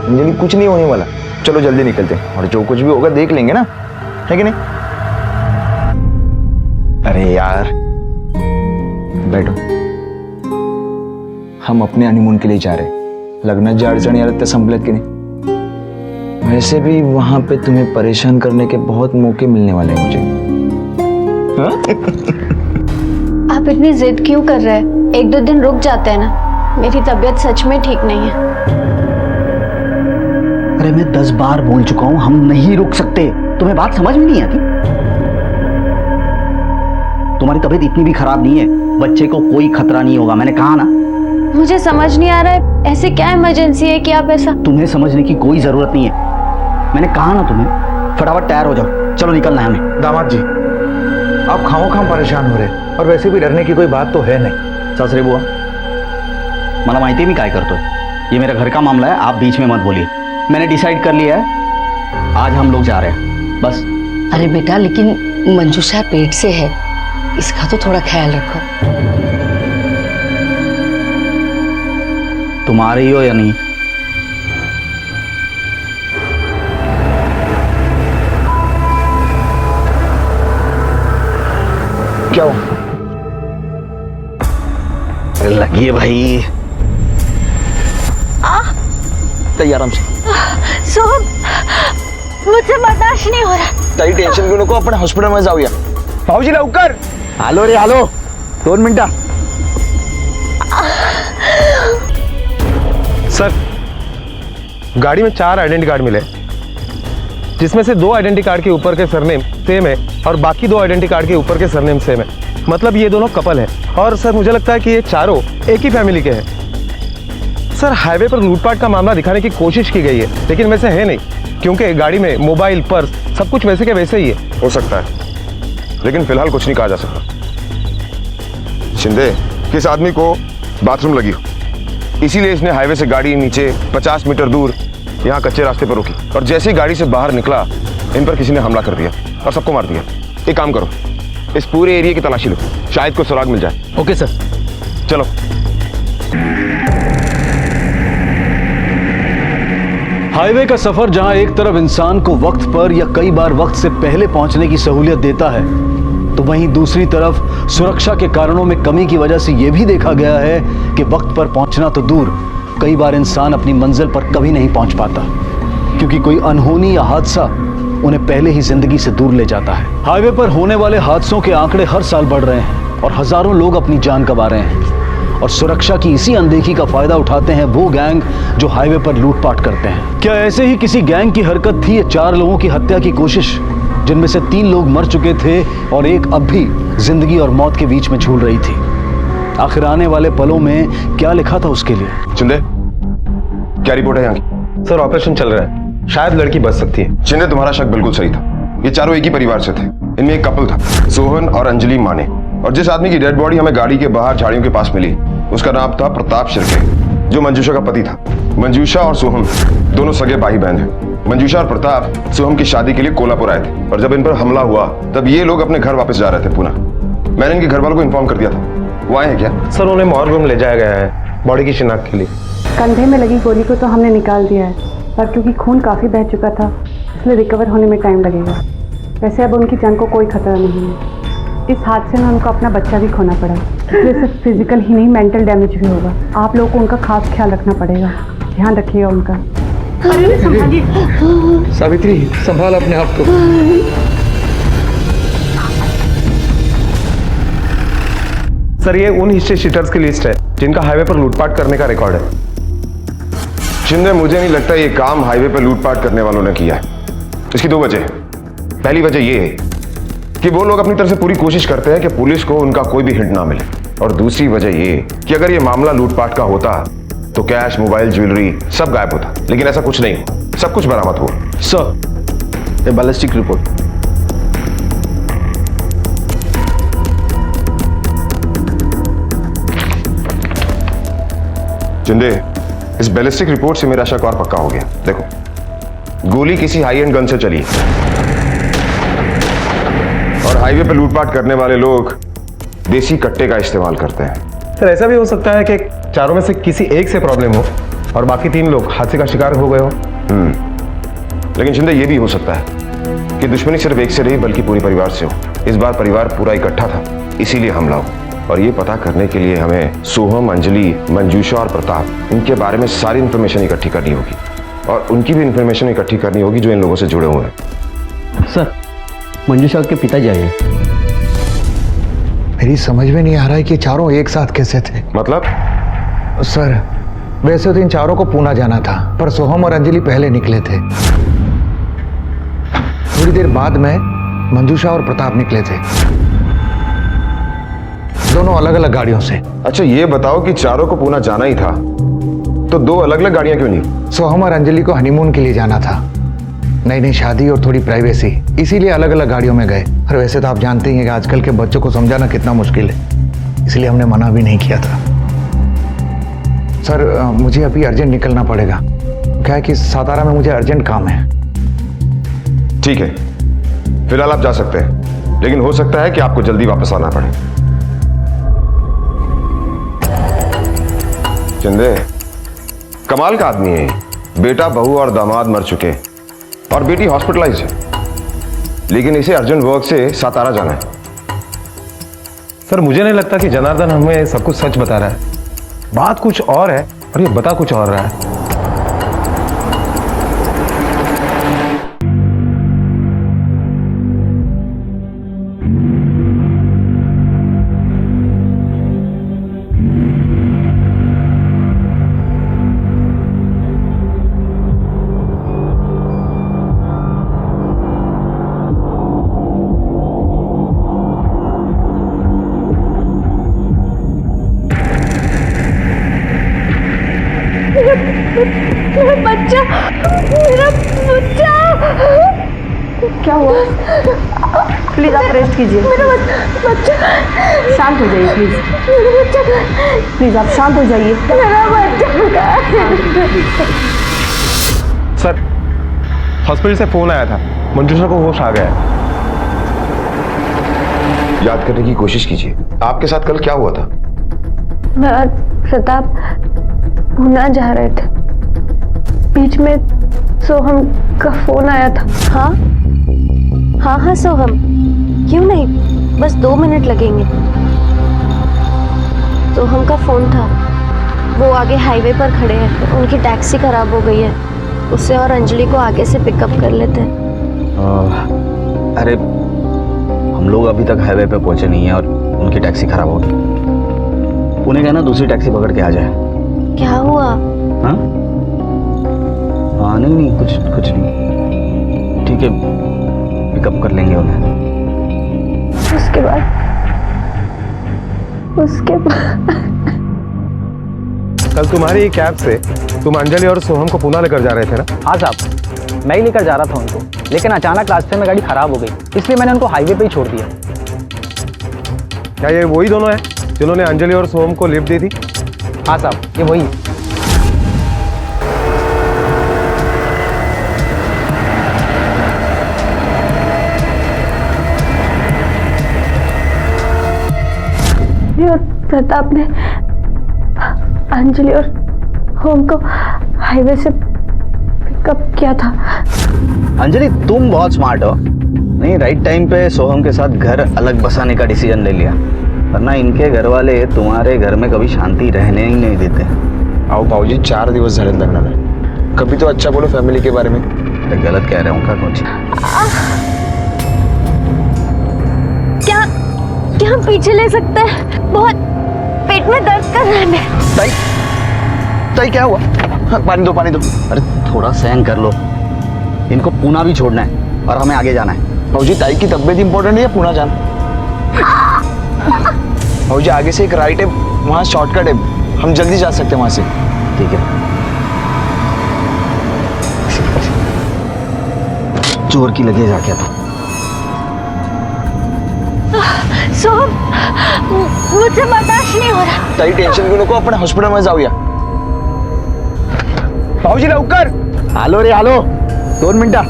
Speaker 17: अंजलि कुछ नहीं होने वाला, चलो जल्दी निकलते हैं और जो कुछ भी होगा देख लेंगे ना, है कि नहीं? अरे यार बैठो, हम अपने हनीमून के लिए जा रहे हैं। लग्नाची अडचणी आल्या त्या संपल्यात की नहीं? वैसे भी वहां पे तुम्हें परेशान करने के बहुत मौके मिलने वाले हैं मुझे।
Speaker 15: आप इतनी जिद क्यों कर रहे हैं? एक दो दिन रुक जाते हैं ना, मेरी तबीयत सच में ठीक नहीं है।
Speaker 22: अरे मैं 10 बार बोल चुका हूं हम नहीं रुक सकते, तुम्हें बात समझ में नहीं आती? तुम्हारी तबीयत इतनी भी खराब नहीं है, बच्चे को कोई खतरा नहीं होगा, मैंने कहा ना।
Speaker 15: मुझे समझ नहीं आ रहा है ऐसे क्या इमरजेंसी है कि आप ऐसा।
Speaker 22: तुम्हें समझने की कोई जरूरत नहीं है, मैंने कहा ना तुम्हें। फटाफट तैयार हो जाओ, चलो निकलना है हमें।
Speaker 17: दामाद जी आप खामोखाम परेशान हो रहे, और वैसे भी डरने की कोई बात तो है नहीं।
Speaker 22: सासरे बुआ मला माहिती मी काय करतोय, ये मेरा घर का मामला है, आप बीच में मत बोलिए। मैंने डिसाइड कर लिया है, आज हम लोग जा रहे हैं बस।
Speaker 4: अरे बेटा, लेकिन मंजूषा पेट से है, इसका तो थोड़ा ख्याल रखो।
Speaker 22: तुम आ रही हो या नहीं?
Speaker 17: क्या हो?
Speaker 22: लगी है भाई।
Speaker 17: तैयार आराम से।
Speaker 15: सोहम, मुझसे बर्दाश्त नहीं हो रहा।
Speaker 17: ताई टेन्शन घेऊ नको, आपण हॉस्पिटलमध्ये जाऊया। भाऊजी लवकर
Speaker 22: आलो रे आलो, 2 मिनिटं।
Speaker 20: सर गाड़ी में 4 आइडेंटिटी कार्ड मिले, जिसमें से 2 आइडेंटिटी कार्ड के ऊपर के सरनेम सेम है और बाकी 2 आइडेंटिटी कार्ड के ऊपर के सरनेम सेम है। मतलब ये दोनों कपल है। और सर मुझे लगता है कि ये चारों एक ही फैमिली के हैं। सर हाईवे पर लूटपाट का मामला दिखाने की कोशिश की गई है, लेकिन वैसे है नहीं, क्योंकि गाड़ी में मोबाइल पर्स सब कुछ वैसे के वैसे ही है।
Speaker 16: हो सकता है, लेकिन फिलहाल कुछ नहीं कहा जा सकता। शिंदे, किस आदमी को बाथरूम लगी हो, इसीलिए इसने हाईवे से गाड़ी नीचे 50 मीटर दूर यहाँ कच्चे रास्ते पर रोकी, और जैसे ही गाड़ी से बाहर निकला इन पर किसी ने हमला कर दिया और सबको मार दिया। एक काम करो, इस पूरे एरिया की तलाशी लो, शायद कोई सुराग मिल जाए।
Speaker 22: Okay sir.
Speaker 16: चलो।
Speaker 7: हाईवे का सफर जहां एक तरफ इंसान को वक्त पर या कई बार वक्त से पहले पहुंचने की सहूलियत देता है, तो वहीं दूसरी तरफ सुरक्षा के कारणों में कमी की वजह से यह भी देखा गया है कि वक्त पर पहुंचना तो दूर, कई बार इंसान अपनी मंजिल पर कभी नहीं पहुंच पाता, क्योंकि कोई अनहोनी या हादसा उन्हें पहले ही जिंदगी से दूर ले जाता है। हाईवे पर होने वाले हादसों के आंकड़े हर साल बढ़ रहे हैं और हजारों लोग अपनी जान गंवा रहे हैं। और सुरक्षा की इसी अनदेखी का फायदा उठाते हैं वो गैंग जो हाईवे पर लूटपाट करते हैं। क्या ऐसे ही किसी गैंग की हरकत थी ये 4 लोगों की हत्या की कोशिश, जिनमें से 3 लोग मर चुके थे और एक अब भी जिंदगी और मौत के बीच में झूल रही थी? आखिर आने वाले पलों में क्या लिखा था उसके लिए?
Speaker 9: चिंदे, क्या रिपोर्ट है यहाँ की?
Speaker 20: सर ऑपरेशन चल रहा है, शायद लड़की बच सकती है।
Speaker 9: चिंदे, तुम्हारा शक बिल्कुल सही था। ये चारों एक ही परिवार से थे। इनमें एक कपल था, सोहन और अंजलि माने। और जिस आदमी की डेड बॉडी हमें गाड़ी के बाहर झाड़ियों के पास मिली, उसका नाम था प्रताप शिर्के, जो मंजूषा का पति था। मंजूषा और सोहम दोनों सगे भाई बहन हैं। मंजूषा और प्रताप सोहम की शादी के लिए कोल्हापुर आए थे और जब इन पर हमला हुआ तब ये लोग अपने घर वापस जा रहे थे पुणे। मैंने इनके घर वालों को इन्फॉर्म कर दिया था। वो आए हैं क्या?
Speaker 20: सर उन्हें मॉर्ग में ले जाया गया है बॉडी की शिनाख्त के लिए।
Speaker 11: कंधे में लगी गोली को तो हमने निकाल दिया है, पर क्योंकि खून काफ़ी बह चुका था इसलिए रिकवर होने में टाइम लगेगा। वैसे अब उनकी जान को कोई खतरा नहीं है। इस हादसे में उनको अपना बच्चा भी खोना पड़ा, इसलिए सिर्फ फिजिकल ही नहीं मेंटल डैमेज भी होगा। आप लोगों को उनका खास ख्याल रखना पड़ेगा, ध्यान रखिएगा उनका।
Speaker 20: सावित्री, संभाल अपने आप को। सर ये उन हिस्ट्री शीटर्स की लिस्ट है जिनका हाईवे पर लूटपाट करने का रिकॉर्ड है।
Speaker 9: चिंदे, मुझे नहीं लगता ये काम हाईवे पर लूटपाट करने वालों ने किया है। इसकी 2 वजह। पहली वजह ये है कि वो लोग अपनी तरफ से पूरी कोशिश करते हैं कि पुलिस को उनका कोई भी हिंट ना मिले, और दूसरी वजह ये कि अगर ये मामला लूटपाट का होता तो कैश, मोबाइल, ज्वेलरी सब गायब होता, लेकिन ऐसा कुछ नहीं, सब कुछ बरामद हुआ।
Speaker 7: सर ये बैलिस्टिक रिपोर्ट।
Speaker 9: चिंदे, इस बैलिस्टिक रिपोर्ट से मेरा शक और पक्का हो गया। देखो, गोली किसी हाई एंड गन से चली और हाईवे पर लूटपाट करने वाले लोग देसी कट्टे का इस्तेमाल करते हैं।
Speaker 20: सर ऐसा भी हो सकता है कि चारों में से किसी एक से प्रॉब्लम हो और बाकी 3 लोग हादसे का शिकार हो गए हो।
Speaker 9: लेकिन शिंदे, ये भी हो सकता है कि दुश्मनी सिर्फ एक से नहीं बल्कि पूरी परिवार से हो। इस बार परिवार पूरा इकट्ठा था, इसीलिए हमला हो। और ये पता करने के लिए हमें सोहम, अंजलि, मंजूषा और प्रताप, इनके बारे में सारी इन्फॉर्मेशन इकट्ठी करनी होगी और उनकी भी इन्फॉर्मेशन इकट्ठी करनी होगी जो इन लोगों से जुड़े हुए हैं।
Speaker 23: सर मंजूषा के पिताजी आए।
Speaker 24: मेरी समझ में नहीं आ रहा है कि चारों एक साथ कैसे थे।
Speaker 9: मतलब?
Speaker 24: सर वैसे तो इन चारों को पूना जाना था, पर सोहम और अंजलि पहले निकले थे। थोड़ी देर बाद में मंजूषा और प्रताप निकले थे, दोनों अलग अलग गाड़ियों से।
Speaker 9: अच्छा ये बताओ कि चारों को पूना जाना ही था तो 2 अलग अलग गाड़ियां क्यों नहीं?
Speaker 24: सोहम और अंजलि को हनीमून के लिए जाना था, नई नई शादी और थोड़ी प्राइवेसी, इसीलिए अलग अलग गाड़ियों में गए। और वैसे तो आप जानते ही हैं कि आजकल के बच्चों को समझाना कितना मुश्किल है, इसलिए हमने मना भी नहीं किया था। सर मुझे अभी अर्जेंट निकलना पड़ेगा, क्या है कि सातारा में मुझे अर्जेंट काम है।
Speaker 9: ठीक है, फिलहाल आप जा सकते हैं, लेकिन हो सकता है कि आपको जल्दी वापस आना पड़े। चिंदे, कमाल का आदमी है। बेटा, बहू और दामाद मर चुके और बेटी हॉस्पिटलाइज है, लेकिन इसे अर्जेंट वर्क से सातारा जाना है।
Speaker 20: सर मुझे नहीं लगता कि जनार्दन हमें सब कुछ सच बता रहा है। बात कुछ और है और ये बता कुछ और रहा है।
Speaker 15: मेरा बच्चा क्या हुआ? प्लीज आप रेस्ट कीजिए। मेरा बच्चा शांत हो जाइए प्लीज। मेरा बच्चा प्लीज आप शांत हो जाइए। मेरा बच्चा।
Speaker 20: सर हॉस्पिटल से फोन आया था, मंजूषा को होश आ गया है।
Speaker 9: याद करने की कोशिश कीजिए, आपके साथ कल क्या हुआ था?
Speaker 15: मैं और प्रताप पूना जा रहे थे, बीच में सोहम का फोन आया था।
Speaker 25: हाँ हाँ हाँ सोहम, क्यों नहीं, बस 2 मिनट लगेंगे। सोहम का फोन था, वो आगे हाईवे पर खड़े हैं, उनकी टैक्सी खराब हो गई है, उसे और अंजलि को आगे से पिकअप कर लेते हैं।
Speaker 22: अरे हम लोग अभी तक हाईवे पे पहुंचे नहीं हैं और उनकी टैक्सी खराब होगी। पुणे गए ना, दूसरी टैक्सी पकड़ के आ जाए।
Speaker 25: क्या हुआ?
Speaker 22: हाँ हाँ, नहीं कुछ नहीं, ठीक है, पिकअप कर लेंगे उन्हें।
Speaker 25: उसके बाद
Speaker 20: कल तुम्हारी कैब से तुम अंजलि और सोहम को पुणे लेकर जा रहे थे ना?
Speaker 1: हाँ साहब, मैं ही लेकर जा रहा था उनको, लेकिन अचानक रास्ते में गाड़ी खराब हो गई, इसलिए मैंने उनको हाईवे पे ही छोड़ दिया।
Speaker 20: क्या ये वही दोनों हैं जिन्होंने अंजलि और सोहम को लिफ्ट दी थी?
Speaker 1: हाँ साहब, ये वही।
Speaker 25: और प्रताप ने अंजलि और होम को हाईवे से पिकअप किया था।
Speaker 22: अंजलि तुम बहुत स्मार्ट हो, नहीं राइट टाइम पे सोहम के साथ घर अलग बसाने का डिसीजन ले लिया, वरना इनके घर वाले तुम्हारे घर में कभी शांति रहने ही नहीं देते।
Speaker 5: आओ भाऊजी, 4 दिवस झाले लग्नाला, कभी तो अच्छा बोलो फैमिली के बारे में।
Speaker 22: गलत कह रहा हूँ क्या कुछ?
Speaker 25: क्या हम पीछे ले सकते हैं? बहुत पेट में दर्द कर रहा है।
Speaker 22: ताई क्या हुआ? हाँ, पानी दो। अरे थोड़ा सहन कर लो, इनको पुणे भी छोड़ना है और हमें आगे जाना है।
Speaker 5: भाऊजी, ताई की तबीयत इंपॉर्टेंट है या पुणे जाना? भाऊजी, आगे से एक राइट है, वहाँ शॉर्टकट है, हम जल्दी जा सकते हैं वहाँ से।
Speaker 22: ठीक है। चोर की लगेज आ गया था।
Speaker 25: सोहम, मुझे बर्दाश्त नहीं हो रहा।
Speaker 5: ताई टेंशन घेऊ नको, आपण हॉस्पिटल जाऊया। भाऊजी लवकर
Speaker 22: आलो रे, आलो, 2 मिनिटं।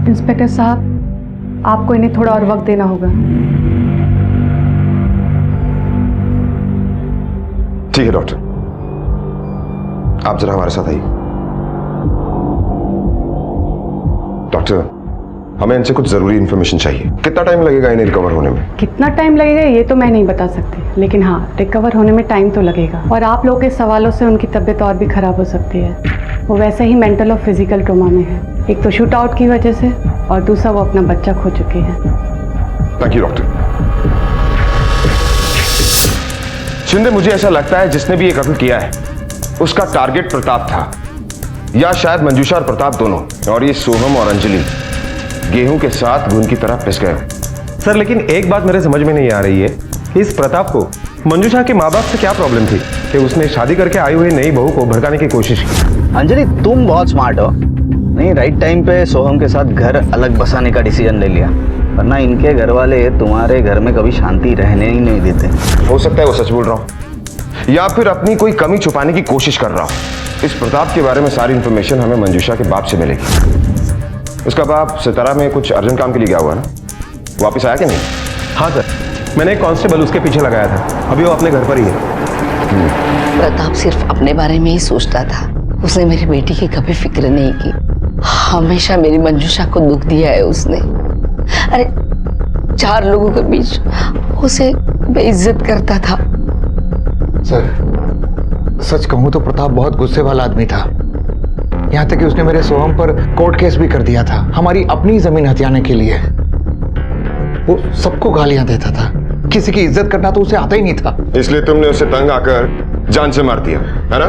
Speaker 11: इंस्पेक्टर साहब, आपको इन्हें थोड़ा और वक्त देना होगा।
Speaker 9: ठीक है डॉक्टर, आप जरा हमारे साथ आइए। डॉक्टर, हमें इनसे कुछ जरूरी इंफॉर्मेशन चाहिए। कितना टाइम लगेगा इन्हें रिकवर होने में?
Speaker 11: कितना टाइम लगेगा ये तो मैं नहीं बता सकती, लेकिन हाँ, रिकवर होने में टाइम तो लगेगा। और आप लोगों के सवालों से उनकी तबीयत और भी खराब हो सकती है। वो वैसे ही मेंटल और फिजिकल ट्रॉमा में है, एक तो शूट आउट की वजह से और दूसरा वो अपना बच्चा खो चुके हैं।
Speaker 9: Thank you doctor. शिंदे, मुझे ऐसा लगता है जिसने भी ये कत्ल किया है उसका टारगेट प्रताप था, या शायद मंजूषा और प्रताप दोनों, और ये सोहम और अंजलि गेहूं के साथ घुन की तरह पिस गए।
Speaker 20: सर, लेकिन एक बात मेरे समझ में नहीं आ रही है, इस प्रताप को मंजूषा के माँ बाप से क्या प्रॉब्लम थी कि उसने शादी करके आई हुई नई बहू को भड़काने की कोशिश की?
Speaker 22: अंजलि, तुम बहुत स्मार्ट हो, नहीं राइट टाइम पे सोहम के साथ घर अलग बसाने का डिसीजन ले लिया, वरना इनके घर वाले तुम्हारे घर में कभी शांति रहने ही नहीं देते।
Speaker 9: हो सकता है वो सच बोल रहा हूँ या फिर अपनी कोई कमी छुपाने की कोशिश कर रहा हूँ। इस प्रताप के बारे में सारी इंफॉर्मेशन हमें मंजूषा के बाप से मिलेगी। उसका बाप सितारा में कुछ अर्जेंट काम के लिए गया हुआ ना, वापस आया कि नहीं?
Speaker 20: हाँ सर, मैंने एक कांस्टेबल उसके पीछे लगाया था, अभी वो अपने घर पर ही है।
Speaker 2: प्रताप सिर्फ अपने बारे में ही सोचता था, उसने मेरी बेटी की कभी फिक्र नहीं की। हमेशा मेरी मंजूषा को दुख दिया है उसने। अरे 4 लोगों के बीच उसे बेइज्जत करता था।
Speaker 24: सर, सच कहूं तो प्रताप बहुत गुस्से वाला आदमी था, यहाँ तक कि उसने मेरे सोहम पर कोर्ट केस भी कर दिया था, हमारी अपनी जमीन हथियाने के लिए। वो सबको गालियां देता था, किसी की इज्जत करना तो उसे आता ही नहीं था।
Speaker 9: इसलिए तुमने उसे तंग आकर जान से मार दिया, है ना?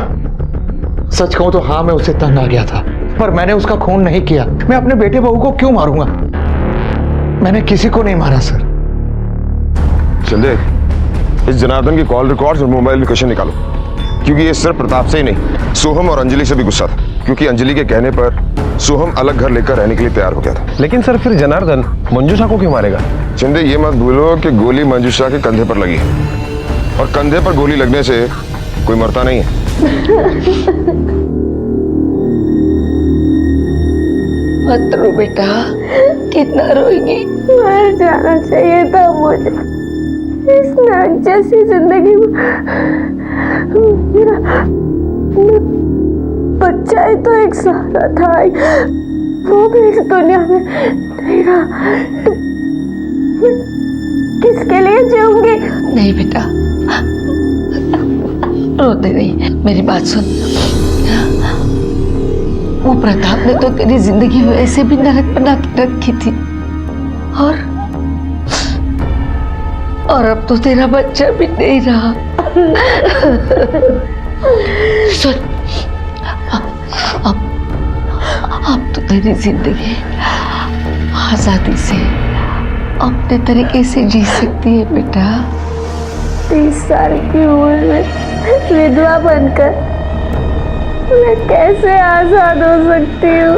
Speaker 24: सच कहूं तो हाँ, मैं उसे तंग आ गया था, पर मैंने उसका खून नहीं किया। मैं अपने बेटे बहू को क्यों मारूंगा? मैंने किसी को नहीं मारा सर।
Speaker 9: शिंदे, इस जनार्दन की कॉल रिकॉर्ड्स और मोबाइल लोकेशन निकालो, क्योंकि ये सिर्फ प्रताप से ही नहीं, सोहम और अंजलि से भी गुस्सा था, क्योंकि अंजलि के कहने पर सोहम अलग घर लेकर रहने के लिए तैयार हो गया था।
Speaker 20: लेकिन सर, फिर जनार्दन मंजूषा को क्यों मारेगा?
Speaker 9: शिंदे, ये मत भूलो कि गोली मंजूषा के कंधे पर लगी है, और कंधे पर गोली लगने से कोई मरता नहीं है।
Speaker 2: मत रो बेटा, कितना रोएगी?
Speaker 25: मर जाना चाहिए था मुझे इस नाक जैसी जिंदगी में। मेरा बच्चा ही तो एक सहारा था, वो भी इस दुनिया में नहीं रहा, तो किसके लिए जीऊंगी?
Speaker 2: नहीं बेटा, रोते नहीं, मेरी बात सुन। वो प्रताप ने तो तेरी जिंदगी वैसे भी नरक बना के रखी थी, और अब तो तेरा बच्चा भी नहीं रहा। सुन, अब तो तेरी जिंदगी आजादी से अपने तरीके से जी सकती है बेटा।
Speaker 25: 30 साल की उम्र में विधवा बनकर मैं कैसे आजाद हो सकती हूँ?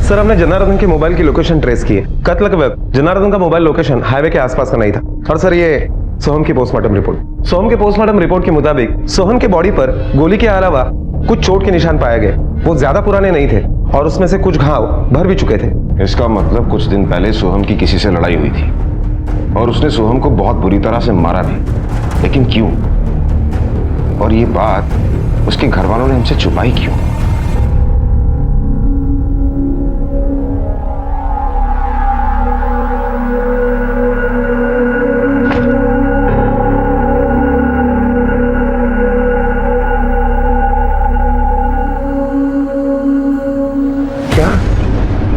Speaker 20: सर, हमने जनार्दन के मोबाइल की लोकेशन ट्रेस की है। कत्ल के वक्त जनार्दन का मोबाइल लोकेशन हाईवे के आसपास का नहीं था। और सर, ये सोहम की पोस्टमार्टम रिपोर्ट। सोहम के पोस्टमार्टम रिपोर्ट के मुताबिक सोहम के बॉडी पर गोली के अलावा कुछ चोट के निशान पाए गए। वो ज्यादा पुराने नहीं थे और उसमें से कुछ घाव भर भी चुके थे।
Speaker 9: इसका मतलब कुछ दिन पहले सोहम की किसी से लड़ाई हुई थी और उसने सोहम को बहुत बुरी तरह से मारा भी। लेकिन क्यों? और ये बात उसके घर वालों ने हमसे छुपाई क्यों?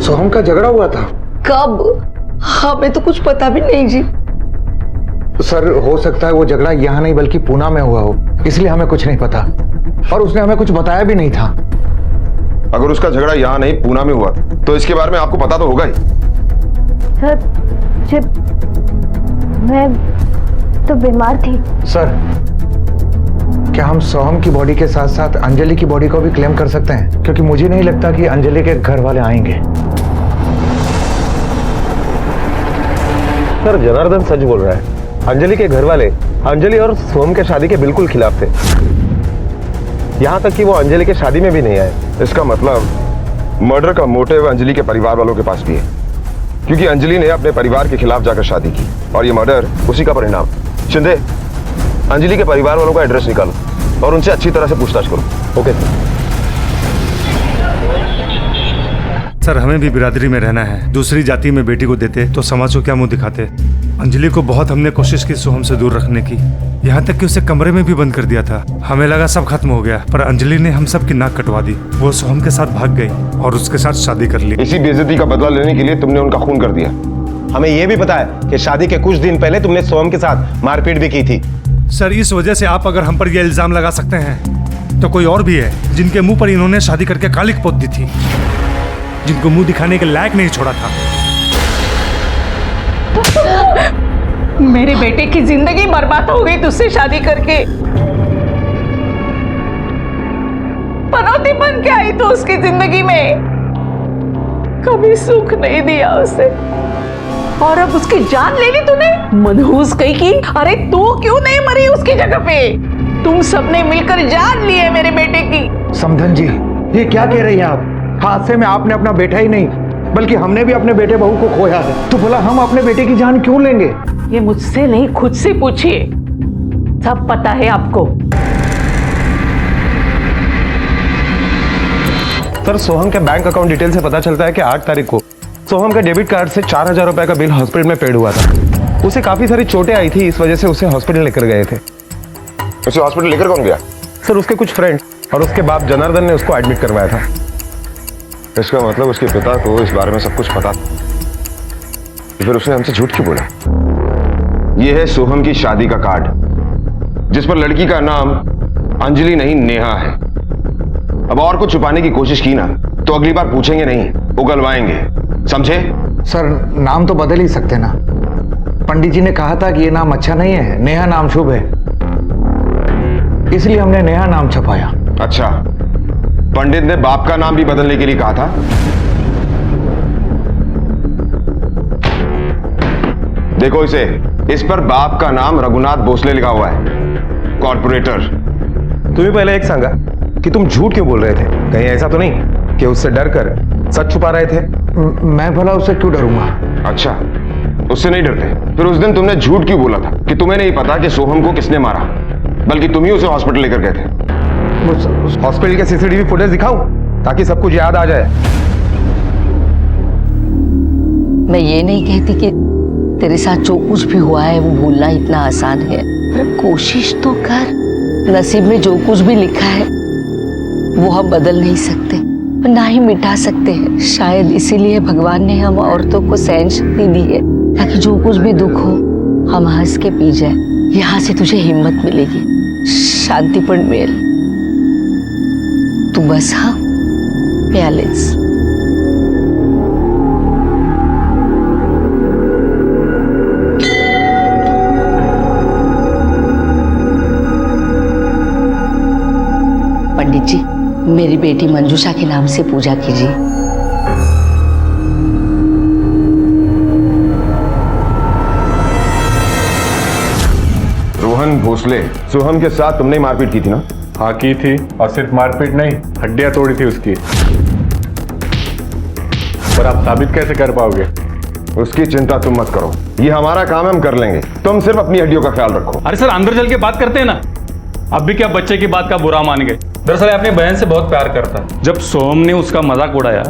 Speaker 24: सोहम का झगड़ा हुआ था?
Speaker 2: कब? हमें तो कुछ पता भी नहीं जी।
Speaker 24: सर, हो सकता है वो झगड़ा यहाँ नहीं बल्कि पूना में हुआ हो, इसलिए हमें कुछ नहीं पता और उसने हमें कुछ बताया भी नहीं था।
Speaker 9: अगर उसका झगड़ा यहाँ नहीं पूना में हुआ तो इसके बारे में आपको पता तो होगा ही।
Speaker 25: सर, मैं तो बीमार थी।
Speaker 24: सर, क्या हम सोहम की बॉडी के साथ साथ अंजलि की बॉडी को भी क्लेम कर सकते हैं? क्योंकि मुझे नहीं लगता कि अंजलि के घर वाले आएंगे। सर, जनार्दन सच बोल रहा है। अंजलि के घर वाले अंजलि और सोहम के शादी के बिल्कुल खिलाफ थे। यहाँ तक कि वो अंजलि के शादी में भी नहीं आए।
Speaker 9: इसका मतलब मर्डर का मोटिव अंजलि के परिवार वालों के पास भी है, क्योंकि अंजलि ने अपने परिवार के खिलाफ जाकर शादी की और ये मर्डर उसी का परिणाम। शिंदे, अंजलि के परिवार वालों का एड्रेस निकालो और उनसे अच्छी तरह से पूछताछ करो। ओके
Speaker 8: सर, हमें भी बिरादरी में रहना है। दूसरी जाति में बेटी को देते तो समाज को क्या मुंह दिखाते। अंजलि को बहुत हमने कोशिश की सोहम से दूर रखने की, यहाँ तक कि उसे कमरे में भी बंद कर दिया था। हमें लगा सब खत्म हो गया, पर अंजलि ने हम सब की नाक कटवा दी। वो सोहम के साथ भाग गई और उसके साथ शादी कर ली।
Speaker 9: इसी बेइज्जती का बदला लेने के लिए तुमने उनका खून कर दिया।
Speaker 20: हमें यह भी पता है कि शादी के कुछ दिन पहले तुमने सोहम के साथ मारपीट भी की थी।
Speaker 8: सर, इस वजह से आप अगर हम पर यह इल्जाम लगा सकते हैं तो कोई और भी है जिनके मुंह पर इन्होंने शादी करके कालिक पोत दी थी, जिनको मुंह दिखाने के लायक नहीं छोड़ा था।
Speaker 10: मेरे बेटे की जिंदगी बर्बाद हो गई तुझसे शादी करके। पनौती बन के आई तो उसकी जिंदगी में कभी सुख नहीं दिया उसे, और अब उसकी जान ले ली तूने। मनहूस कहीं की। अरे तू क्यों नहीं मरी उसकी जगह पे? तुम सबने मिलकर जान ली है मेरे बेटे की।
Speaker 24: समधन जी, ये क्या कह रही हैं आप? हादसे में आपने अपना बेटा ही नहीं बल्कि हमने भी अपने बेटे बहू को खोया है, तो भला हम अपने बेटे की जान क्यों लेंगे?
Speaker 10: ये मुझसे नहीं, खुद से पूछिए, सब पता है आपको।
Speaker 20: सर, सोहम के बैंक अकाउंट डिटेल से पता चलता है कि 8 तारीख को सोहम के डेबिट कार्ड से 4000 रुपए का बिल हॉस्पिटल में पेड हुआ था। उसे काफी सारी चोटें आई थी, इस वजह से उसे हॉस्पिटल लेकर गए थे।
Speaker 9: उसे हॉस्पिटल लेकर कौन गया?
Speaker 20: सर, उसके कुछ फ्रेंड और उसके बाप जनार्दन ने उसको एडमिट करवाया था।
Speaker 9: इसका मतलब उसके पिता को इस बारे में सब कुछ पता था, फिर उसने हमसे झूठ क्यों बोला? यह है सोहम की शादी का कार्ड जिस पर लड़की का नाम अंजलि नहीं नेहा है। अब और कुछ छुपाने की कोशिश की ना तो अगली बार पूछेंगे नहीं, उगलवाएंगे, समझे?
Speaker 24: सर, नाम तो बदल ही सकते ना। पंडित जी ने कहा था कि ये नाम अच्छा नहीं है, नेहा नाम शुभ है, इसलिए हमने नेहा नाम छपाया।
Speaker 9: अच्छा, पंडित ने बाप का नाम भी बदलने के लिए कहा था? देखो इसे, इस पर बाप का नाम रघुनाथ भोसले लिखा हुआ है, कॉर्पोरेटर।
Speaker 20: तुम्हें पहले एक सांगा कि तुम झूठ क्यों बोल रहे थे? कहीं ऐसा तो नहीं कि उससे डर कर सच छुपा रहे थे?
Speaker 24: मैं भला उससे क्यों डरूंगा?
Speaker 9: अच्छा, उससे नहीं डरते? फिर उस दिन तुमने झूठ क्यों बोला था कि तुम्हें नहीं पता कि सोहम को किसने मारा, बल्कि तुम ही उसे हॉस्पिटल लेकर गए थे?
Speaker 20: हॉस्पिटल के सीसीटीवी फुटेज दिखाऊं ताकि सब कुछ याद आ जाए?
Speaker 2: मैं ये नहीं कहती कि तेरे साथ जो कुछ भी हुआ है वो भूलना इतना आसान है, पर कोशिश तो कर। नसीब में जो कुछ भी लिखा है वो हम बदल नहीं सकते, ना ही मिटा सकते हैं। शायद इसीलिए भगवान ने हम औरतों को सहन शक्ति दी है, ताकि जो कुछ भी दुख हो हम हंस के पी जाए। यहाँ से तुझे हिम्मत मिलेगी, शांतिपण मिल। तू बस हाँ बैलेंस। पंडित जी, मेरी बेटी मंजूषा के नाम से पूजा कीजिए।
Speaker 9: रोहन भोसले, सोहम के साथ तुमने मारपीट की थी ना?
Speaker 3: हाँ की थी, और सिर्फ मारपीट नहीं, हड्डियां तोड़ी थी उसकी। पर आप साबित कैसे कर पाओगे?
Speaker 9: उसकी चिंता तुम मत करो, ये हमारा काम है, हम कर लेंगे। तुम सिर्फ अपनी हड्डियों का ख्याल रखो।
Speaker 3: अरे सर, अंदर चल के बात करते हैं ना। अब भी क्या बच्चे की बात का बुरा मान गए? दरअसल अपनी बहन से बहुत प्यार करता है। जब सोहम ने उसका मजाक उड़ाया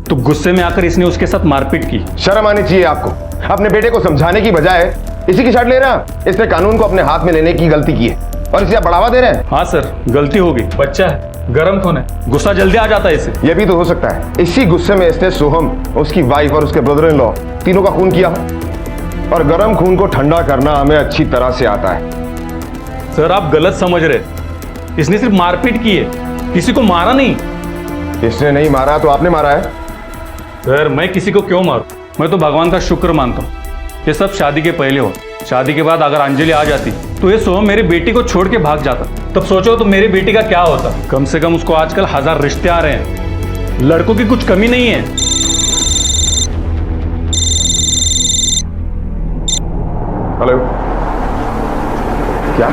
Speaker 3: तो गुस्से में आकर इसने उसके साथ मारपीट की।
Speaker 9: शर्म आनी चाहिए आपको। अपने बेटे को समझाने की बजाय इसी की शर्ट ले रहा है। इसने कानून को अपने हाथ में लेने की गलती की है और इसे आप बढ़ावा दे रहे हैं।
Speaker 3: हाँ सर, गलती होगी, बच्चा है, गर्म खून है, गुस्सा जल्दी आ जाता है इसे।
Speaker 9: यह भी तो हो सकता है इसी गुस्से में इसने सोहम, उसकी वाइफ और उसके ब्रदर इन लॉ तीनों का खून किया। और गर्म खून को ठंडा करना हमें अच्छी तरह से आता है।
Speaker 3: सर आप गलत समझ रहे, इसने सिर्फ मारपीट की है, किसी को मारा नहीं।
Speaker 9: इसने नहीं मारा तो आपने मारा है।
Speaker 3: सर मैं किसी को क्यों मारूं? मैं तो भगवान का शुक्र मानता हूँ ये सब शादी के पहले हो। शादी के बाद अगर अंजलि आ जाती तो ये सोहम मेरी बेटी को छोड़ के भाग जाता। तब सोचो तो मेरी बेटी का क्या होता। कम से कम उसको आजकल 1000 रिश्ते आ रहे हैं, लड़कों की कुछ कमी नहीं है।
Speaker 9: हेलो, क्या?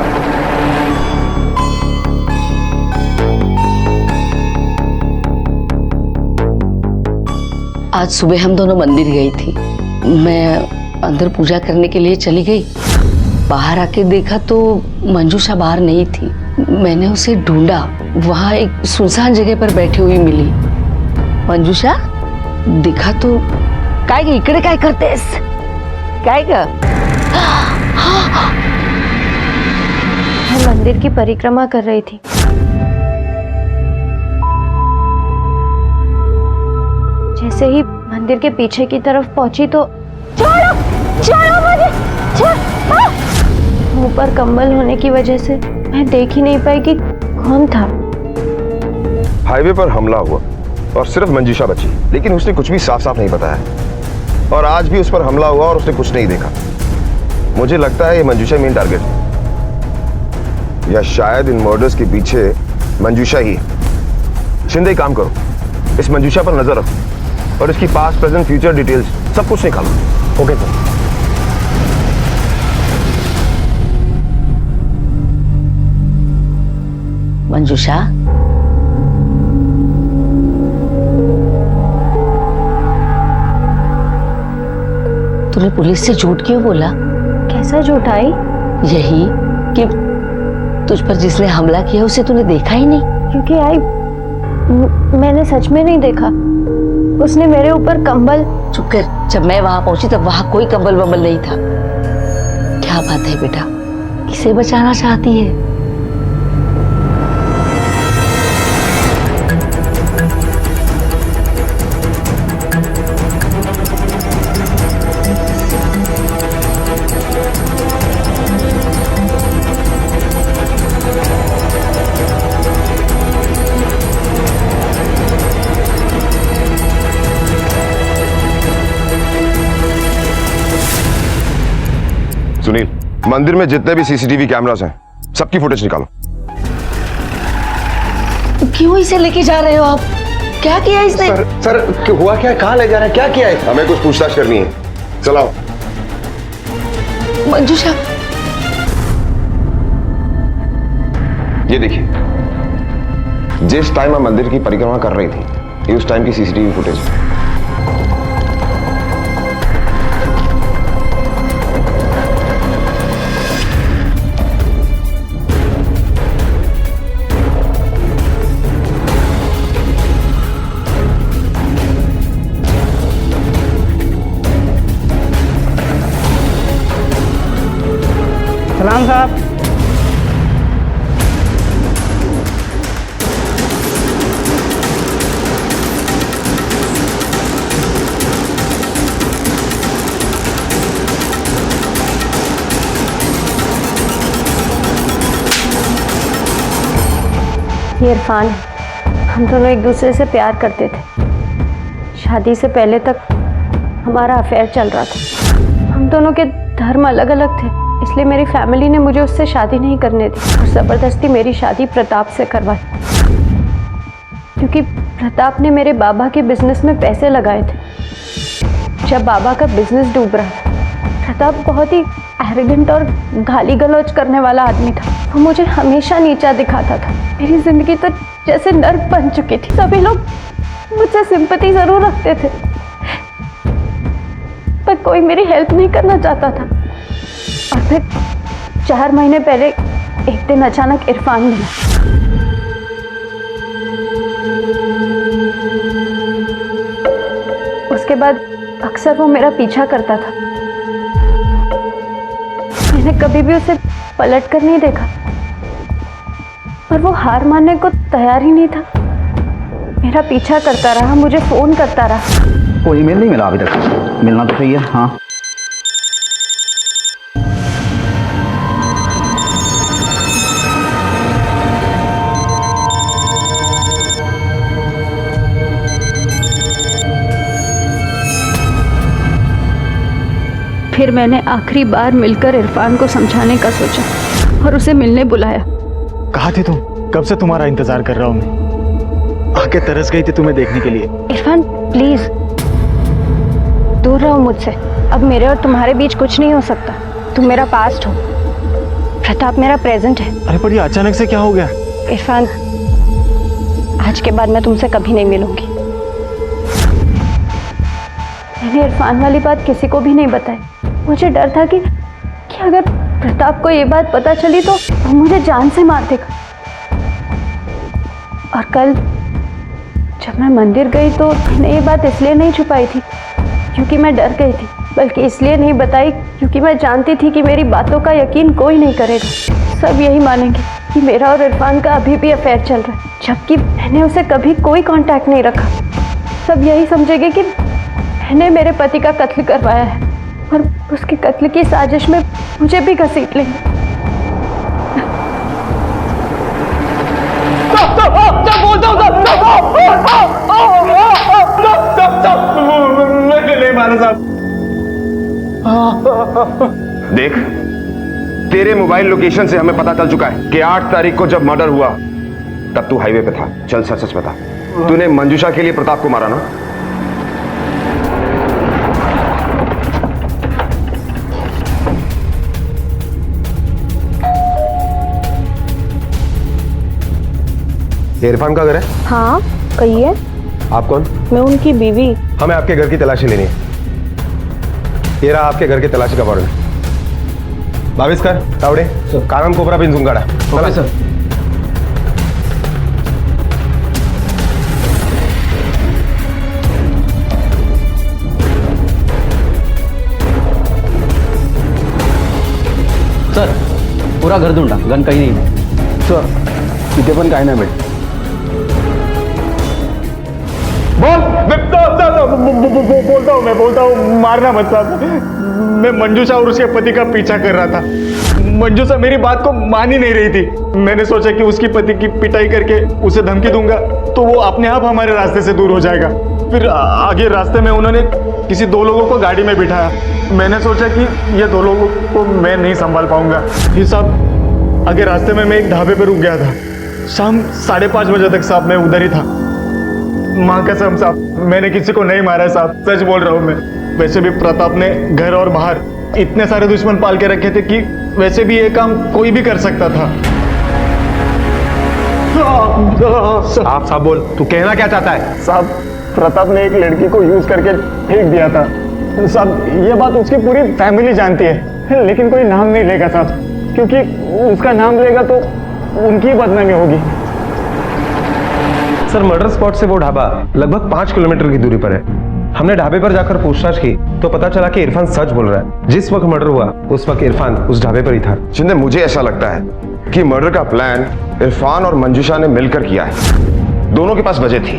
Speaker 2: आज सुबह हम दोनों मंदिर गई थी। मैं अंदर पूजा करने के लिए चली गई। बाहर आके देखा तो मंजूषा बाहर नहीं थी। मैंने उसे ढूंढा, वहां एक सुनसान जगह पर बैठी हुई मिली। मंजूषा दिखा तो काय ग इकडे काय करतेस? काय ग?
Speaker 25: मैं मंदिर की परिक्रमा कर रही थी। जैसे ही मंदिर के पीछे की तरफ पहुंची तो छोड़ो छोड़ो मुझे, मुंह पर कंबल होने की वजह से मैं देख ही नहीं पाई कि कौन था।
Speaker 9: हाईवे पर हमला हुआ और सिर्फ मंजूषा बची, लेकिन उसने कुछ भी साफ साफ नहीं बताया। और आज भी उस पर हमला हुआ और उसने कुछ नहीं देखा। मुझे लगता है ये मंजूषा मेन टारगेट है, या शायद इन मर्डर्स के पीछे मंजूषा ही है। शिंदे काम करो, इस मंजूषा पर नजर रखो और इसकी पास्ट प्रेजेंट फ्यूचर डिटेल्स सब कुछ निकालो। Okay sir.
Speaker 2: मंजूषा, तूने पुलिस से झूठ क्यों बोला?
Speaker 25: कैसा झूठ आई?
Speaker 2: यही कि तुझ पर जिसने हमला किया उसे तूने देखा ही नहीं।
Speaker 25: क्योंकि मैंने सच में नहीं देखा। उसने मेरे ऊपर कंबल।
Speaker 2: चुप कर, जब मैं वहां पहुंची तब वहां कोई कंबल वंबल नहीं था। क्या बात है बेटा, किसे बचाना चाहती है?
Speaker 9: सुनील, मंदिर में जितने भी सीसीटीवी कैमरास हैं सबकी फुटेज निकालो।
Speaker 2: क्यों इसे लेके जा रहे हो आप? क्या किया इसने?
Speaker 9: सर हुआ क्या? कहाँ ले जा रहे हैं? क्या किया है? हमें कुछ पूछताछ करनी है, चलाओ।
Speaker 2: मंजूषा,
Speaker 9: ये देखिए, जिस टाइम आप मंदिर की परिक्रमा कर रही थी ये उस टाइम की सीसीटीवी फुटेज है।
Speaker 13: सलाम साहब।
Speaker 25: ये इरफान है। हम दोनों एक दूसरे से प्यार करते थे। शादी से पहले तक हमारा अफेयर चल रहा था। हम दोनों के धर्म अलग अलग थे, इसलिए मेरी फैमिली ने मुझे उससे शादी नहीं करने दी और ज़बरदस्ती मेरी शादी प्रताप से करवाई, क्योंकि प्रताप ने मेरे बाबा के बिजनेस में पैसे लगाए थे। जब बाबा का बिजनेस डूब रहा था, प्रताप बहुत ही एरोगेंट और गाली गलौज करने वाला आदमी था। वो मुझे हमेशा नीचा दिखाता था। मेरी जिंदगी तो जैसे नर्क बन चुकी थी। सभी लोग मुझसे सिंपैथी जरूर रखते थे, पर कोई मेरी हेल्प नहीं करना चाहता था। और फिर 4 महीने पहले एक दिन अचानक इरफान मिला। उसके बाद अक्सर वो मेरा पीछा करता था। मैंने कभी भी उसे पलट कर नहीं देखा, पर वो हार मानने को तैयार ही नहीं था। मेरा पीछा करता रहा, मुझे फोन करता रहा।
Speaker 22: कोई ईमेल नहीं मिला अभी तक? मिलना तो चाहिए। हाँ,
Speaker 25: फिर मैंने आखिरी बार मिलकर इरफान को समझाने का सोचा और उसे मिलने बुलाया।
Speaker 20: कहाँ थे तुम? कब से तुम्हारा इंतजार कर रहा हूँ मैं। आके तरस गई थी तुम्हें देखने के लिए।
Speaker 25: इरफान प्लीज दूर रहो मुझसे। अब मेरे और तुम्हारे बीच कुछ नहीं हो सकता। तुम मेरा पास्ट हो, प्रताप मेरा प्रेजेंट है।
Speaker 20: अरे पर ये अचानक से क्या हो गया?
Speaker 25: इरफान, आज के बाद मैं तुमसे कभी नहीं मिलूंगी। मैंने इरफान वाली बात किसी को भी नहीं बताई। मुझे डर था कि अगर प्रताप को ये बात पता चली तो वो मुझे जान से मार देगा। और कल जब मैं मंदिर गई तो मैंने ये बात इसलिए नहीं छुपाई थी क्योंकि मैं डर गई थी, बल्कि इसलिए नहीं बताई क्योंकि मैं जानती थी कि मेरी बातों का यकीन कोई नहीं करेगा। सब यही मानेंगे कि मेरा और इरफान का अभी भी अफेयर चल रहा है, जबकि मैंने उसे कभी कोई कांटेक्ट नहीं रखा। सब यही समझेंगे कि मैंने मेरे पति का कत्ल करवाया है और उसके कत्ल की साजिश में मुझे भी घसीट लेंगे।
Speaker 20: नहीं मारा साहब।
Speaker 9: देख, तेरे मोबाइल लोकेशन से हमें पता चल चुका है कि 8 तारीख को जब मर्डर हुआ तब तू हाईवे पे था। चल सच सच बता, तूने मंजूषा के लिए प्रताप को मारा ना?
Speaker 20: ये इरफान का घर है?
Speaker 15: हाँ, कहिए।
Speaker 20: आप कौन?
Speaker 15: मैं उनकी बीवी।
Speaker 20: हमें आपके घर की तलाशी लेनी है। ये रहा आपके घर की तलाशी का वारंट। भाविस्कर, तावड़े, कानम कोबरा बिन जुंगाड़ा। Okay sir.
Speaker 23: सर, पूरा घर ढूंढा, गन कहीं नहीं है।
Speaker 20: सर, इथे पण काय नाही भेट। बोलता हूँ मारना मत साहब। मैं मंजूषा और उसके पति का पीछा कर रहा था। मंजूषा मेरी बात को मान ही नहीं रही थी। मैंने सोचा कि उसकी पति की पिटाई करके उसे धमकी दूंगा तो वो अपने आप हमारे रास्ते से दूर हो जाएगा। फिर आगे रास्ते में उन्होंने किसी 2 लोगों को गाड़ी में बिठाया। मैंने सोचा कि ये 2 लोगों को मैं नहीं संभाल पाऊंगा। फिर साहब आगे रास्ते में मैं एक ढाबे पर रुक गया था। शाम 5:30 बजे तक साहब मैं उधर ही था। माँ कसम साहब, मैंने किसी को नहीं मारा साहब, सच बोल रहा हूँ मैं। वैसे भी प्रताप ने घर और बाहर इतने सारे दुश्मन पाल के रखे थे कि वैसे भी ये काम कोई भी कर सकता था। आप साहब बोल, तू कहना क्या चाहता है?
Speaker 13: साहब, प्रताप ने एक लड़की को यूज करके फेंक दिया था साहब। ये बात उसकी पूरी फैमिली जानती है, लेकिन कोई नाम नहीं लेगा साहब, क्योंकि उसका नाम लेगा तो उनकी बदनामी होगी।
Speaker 20: सर, मर्डर स्पॉट से वो ढाबा लगभग 5 किलोमीटर की दूरी पर है। हमने ढाबे पर जाकर पूछताछ की तो पता चला कि इरफान सच बोल रहा है। जिस वक्त मर्डर हुआ उस वक्त इरफान उस ढाबे पर ही था।
Speaker 9: जिंदे मुझे ऐसा लगता है कि मर्डर का प्लान इरफान और मंजूषा ने मिलकर किया है। दोनों के पास वजह थी।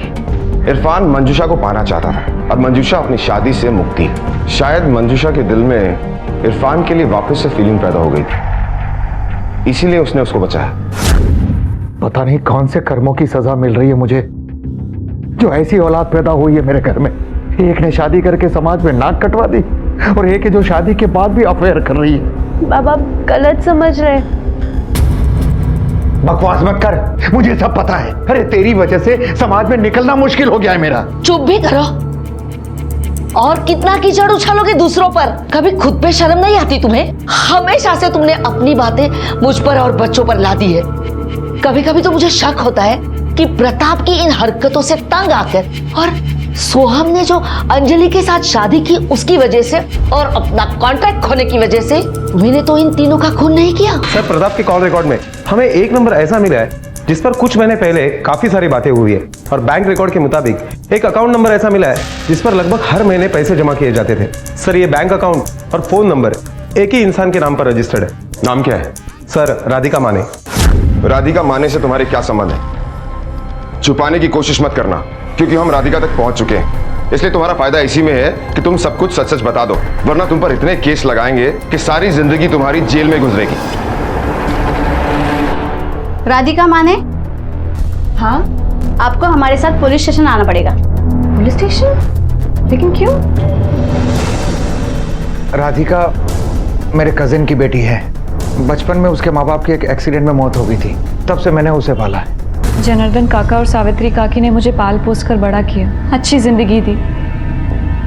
Speaker 9: इरफान मंजूषा को पाना चाहता था और मंजूषा अपनी शादी से मुक्ति। शायद मंजूषा के दिल में इरफान के लिए वापस से फीलिंग पैदा हो गई थी, इसीलिए उसने उसको बचाया।
Speaker 24: पता नहीं कौन से कर्मों की सजा मिल रही है मुझे, जो ऐसी औलाद पैदा हुई है मेरे घर में। एक ने शादी करके समाज में नाक कटवा दी और एक है जो शादी के बाद भी अफेयर कर रही है।
Speaker 25: बाबा गलत समझ रहे।
Speaker 24: बकवास मत कर, मुझे सब पता है। अरे तेरी वजह से समाज में निकलना मुश्किल हो गया है मेरा।
Speaker 2: चुप भी करो। और कितना कीचड़ उछालोगे दूसरों पर? कभी खुद पे शर्म नहीं आती तुम्हें? हमेशा से तुमने अपनी बातें मुझ पर और बच्चों पर ला दी है। कभी कभी तो मुझे शक होता है कि प्रताप की इन हरकतों से तंग आकर और सोहम ने जो अंजलि के साथ शादी की उसकी वजह से और अपना कॉन्ट्रैक्ट खोने की वजह से मैंने तो इन तीनों का खून नहीं किया।
Speaker 20: सर, प्रताप के कॉल रिकॉर्ड में हमें एक नंबर ऐसा मिला है जिस पर कुछ महीने पहले काफी सारी बातें हुई है, और बैंक रिकॉर्ड के मुताबिक एक अकाउंट नंबर ऐसा मिला है जिस पर लगभग हर महीने पैसे जमा किए जाते थे। सर, ये बैंक अकाउंट और फोन नंबर एक ही इंसान के नाम पर रजिस्टर्ड है।
Speaker 9: नाम क्या है?
Speaker 20: सर, राधिका माने।
Speaker 9: राधिका माने से तुम्हारे क्या संबंध है? छुपाने की कोशिश मत करना, क्योंकि हम राधिका तक पहुंच चुके हैं। इसलिए तुम्हारा फायदा इसी में है कि तुम सब कुछ सच सच बता दो, वरना तुम पर इतने केस लगाएंगे कि सारी जिंदगी तुम्हारी जेल में गुजरेगी।
Speaker 15: राधिका माने? हाँ, आपको हमारे साथ पुलिस स्टेशन आना पड़ेगा। Police station? लेकिन क्यों?
Speaker 24: राधिका मेरे कजिन की बेटी है। बचपन में उसके माँ बाप की एक एक्सीडेंट में मौत हो गई थी, तब से मैंने उसे पाला है।
Speaker 25: जनार्दन काका और सावित्री काकी ने मुझे पाल पोस कर बड़ा किया, अच्छी जिंदगी दी,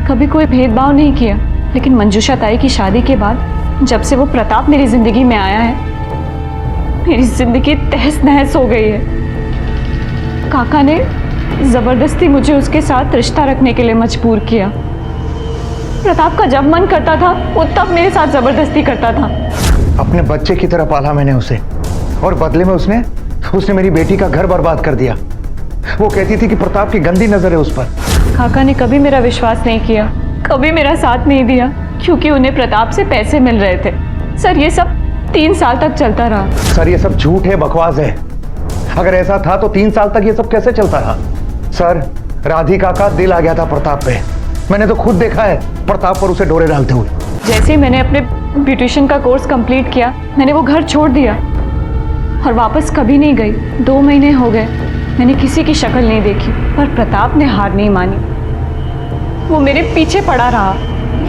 Speaker 25: कभी कोई भेदभाव नहीं किया। लेकिन मंजूषा ताई की शादी के बाद जब से वो प्रताप मेरी जिंदगी में आया है, मेरी जिंदगी तहस नहस हो गई है। काका ने जबरदस्ती मुझे उसके साथ रिश्ता रखने के लिए मजबूर किया। प्रताप का जब मन करता था वो तब मेरे साथ जबरदस्ती करता था।
Speaker 24: अपने बच्चे की तरह पाला मैंने उसे, और बदले में उसने मेरी बेटी का घर बर्बाद कर दिया। वो कहती थी कि प्रताप की गंदी नजर है उस पर।
Speaker 25: काका ने कभी मेरा विश्वास नहीं किया, कभी मेरा साथ नहीं दिया, क्योंकि उन्हें प्रताप से पैसे मिल रहे थे। सर, ये सब 3 साल तक चलता रहा।
Speaker 24: सर, ये सब झूठ है, बकवास है। अगर ऐसा था तो 3 साल तक ये सब कैसे चलता रहा? सर, राधिका का दिल आ गया था प्रताप पे। मैंने तो खुद देखा है प्रताप पर उसे डोरे डालते हुए।
Speaker 25: जैसे ही मैंने अपने ब्यूटिशियन का कोर्स कंप्लीट किया, मैंने वो घर छोड़ दिया और वापस कभी नहीं गई। 2 महीने हो गए, मैंने किसी की शक्ल नहीं देखी, पर प्रताप ने हार नहीं मानी। वो मेरे पीछे पड़ा रहा,